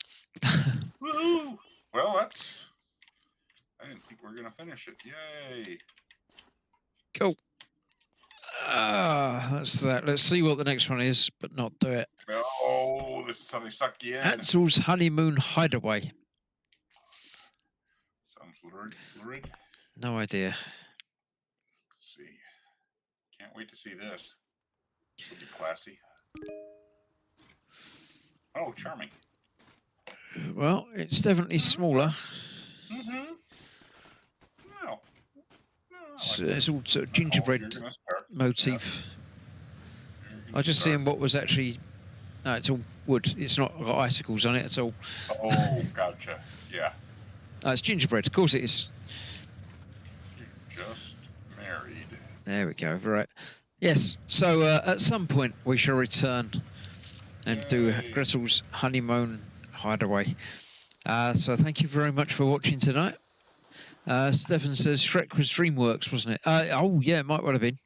Woo! Well, that's. I didn't think we were gonna finish it. Yay! Cool. That's that. Let's see what the next one is, but not do it. Oh, this is how they suck you in. Hansel's Honeymoon Hideaway. Sounds lurid. No idea. Let's see. Can't wait to see this. This will be classy. Oh, charming. Well, it's definitely smaller. Mm-hmm. No. It's all sort of gingerbread motif. I just seeing what was actually. No, it's all wood. It's not got icicles on it at all. Oh, gotcha. Yeah. It's gingerbread. Of course it is. You're just married. There we go. Right. Yes. So at some point we shall return and do Yay. Gretel's Honeymoon Hideaway. So thank you very much for watching tonight. Stefan says Shrek was DreamWorks, wasn't it? Oh, yeah, it might well have been.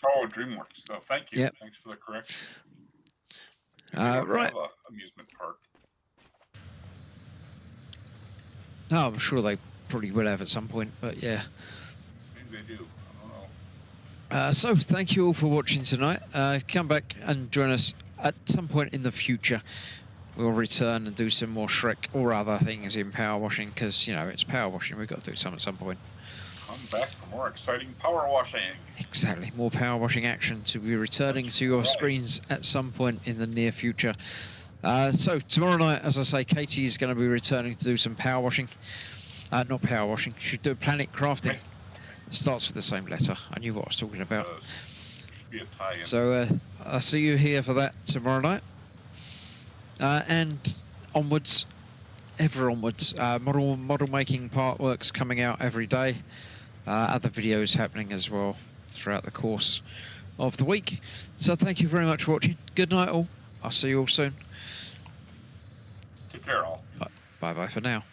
Oh, DreamWorks. Oh, thank you. Yep. Thanks for the correction. Right. Have a amusement park. No, I'm sure they probably will have at some point, but yeah. Maybe they do. I don't know. So thank you all for watching tonight. Come back and join us at some point in the future. We'll return and do some more Shrek or other things in power washing because, you know, it's power washing. We've got to do some at some point. Come back for more exciting power washing. Exactly. More power washing action to be returning to your screens at some point in the near future. So tomorrow night, as I say, Katie is going to be returning to do some power washing. Not power washing. She'll do planet crafting. Okay. It starts with the same letter. I knew what I was talking about. Should be a tie-in. So I'll see you here for that tomorrow night. And onwards, ever onwards. Model making part works coming out every day. Other videos happening as well throughout the course of the week. So thank you very much for watching. Good night all. I'll see you all soon. Take care, all. Bye bye for now.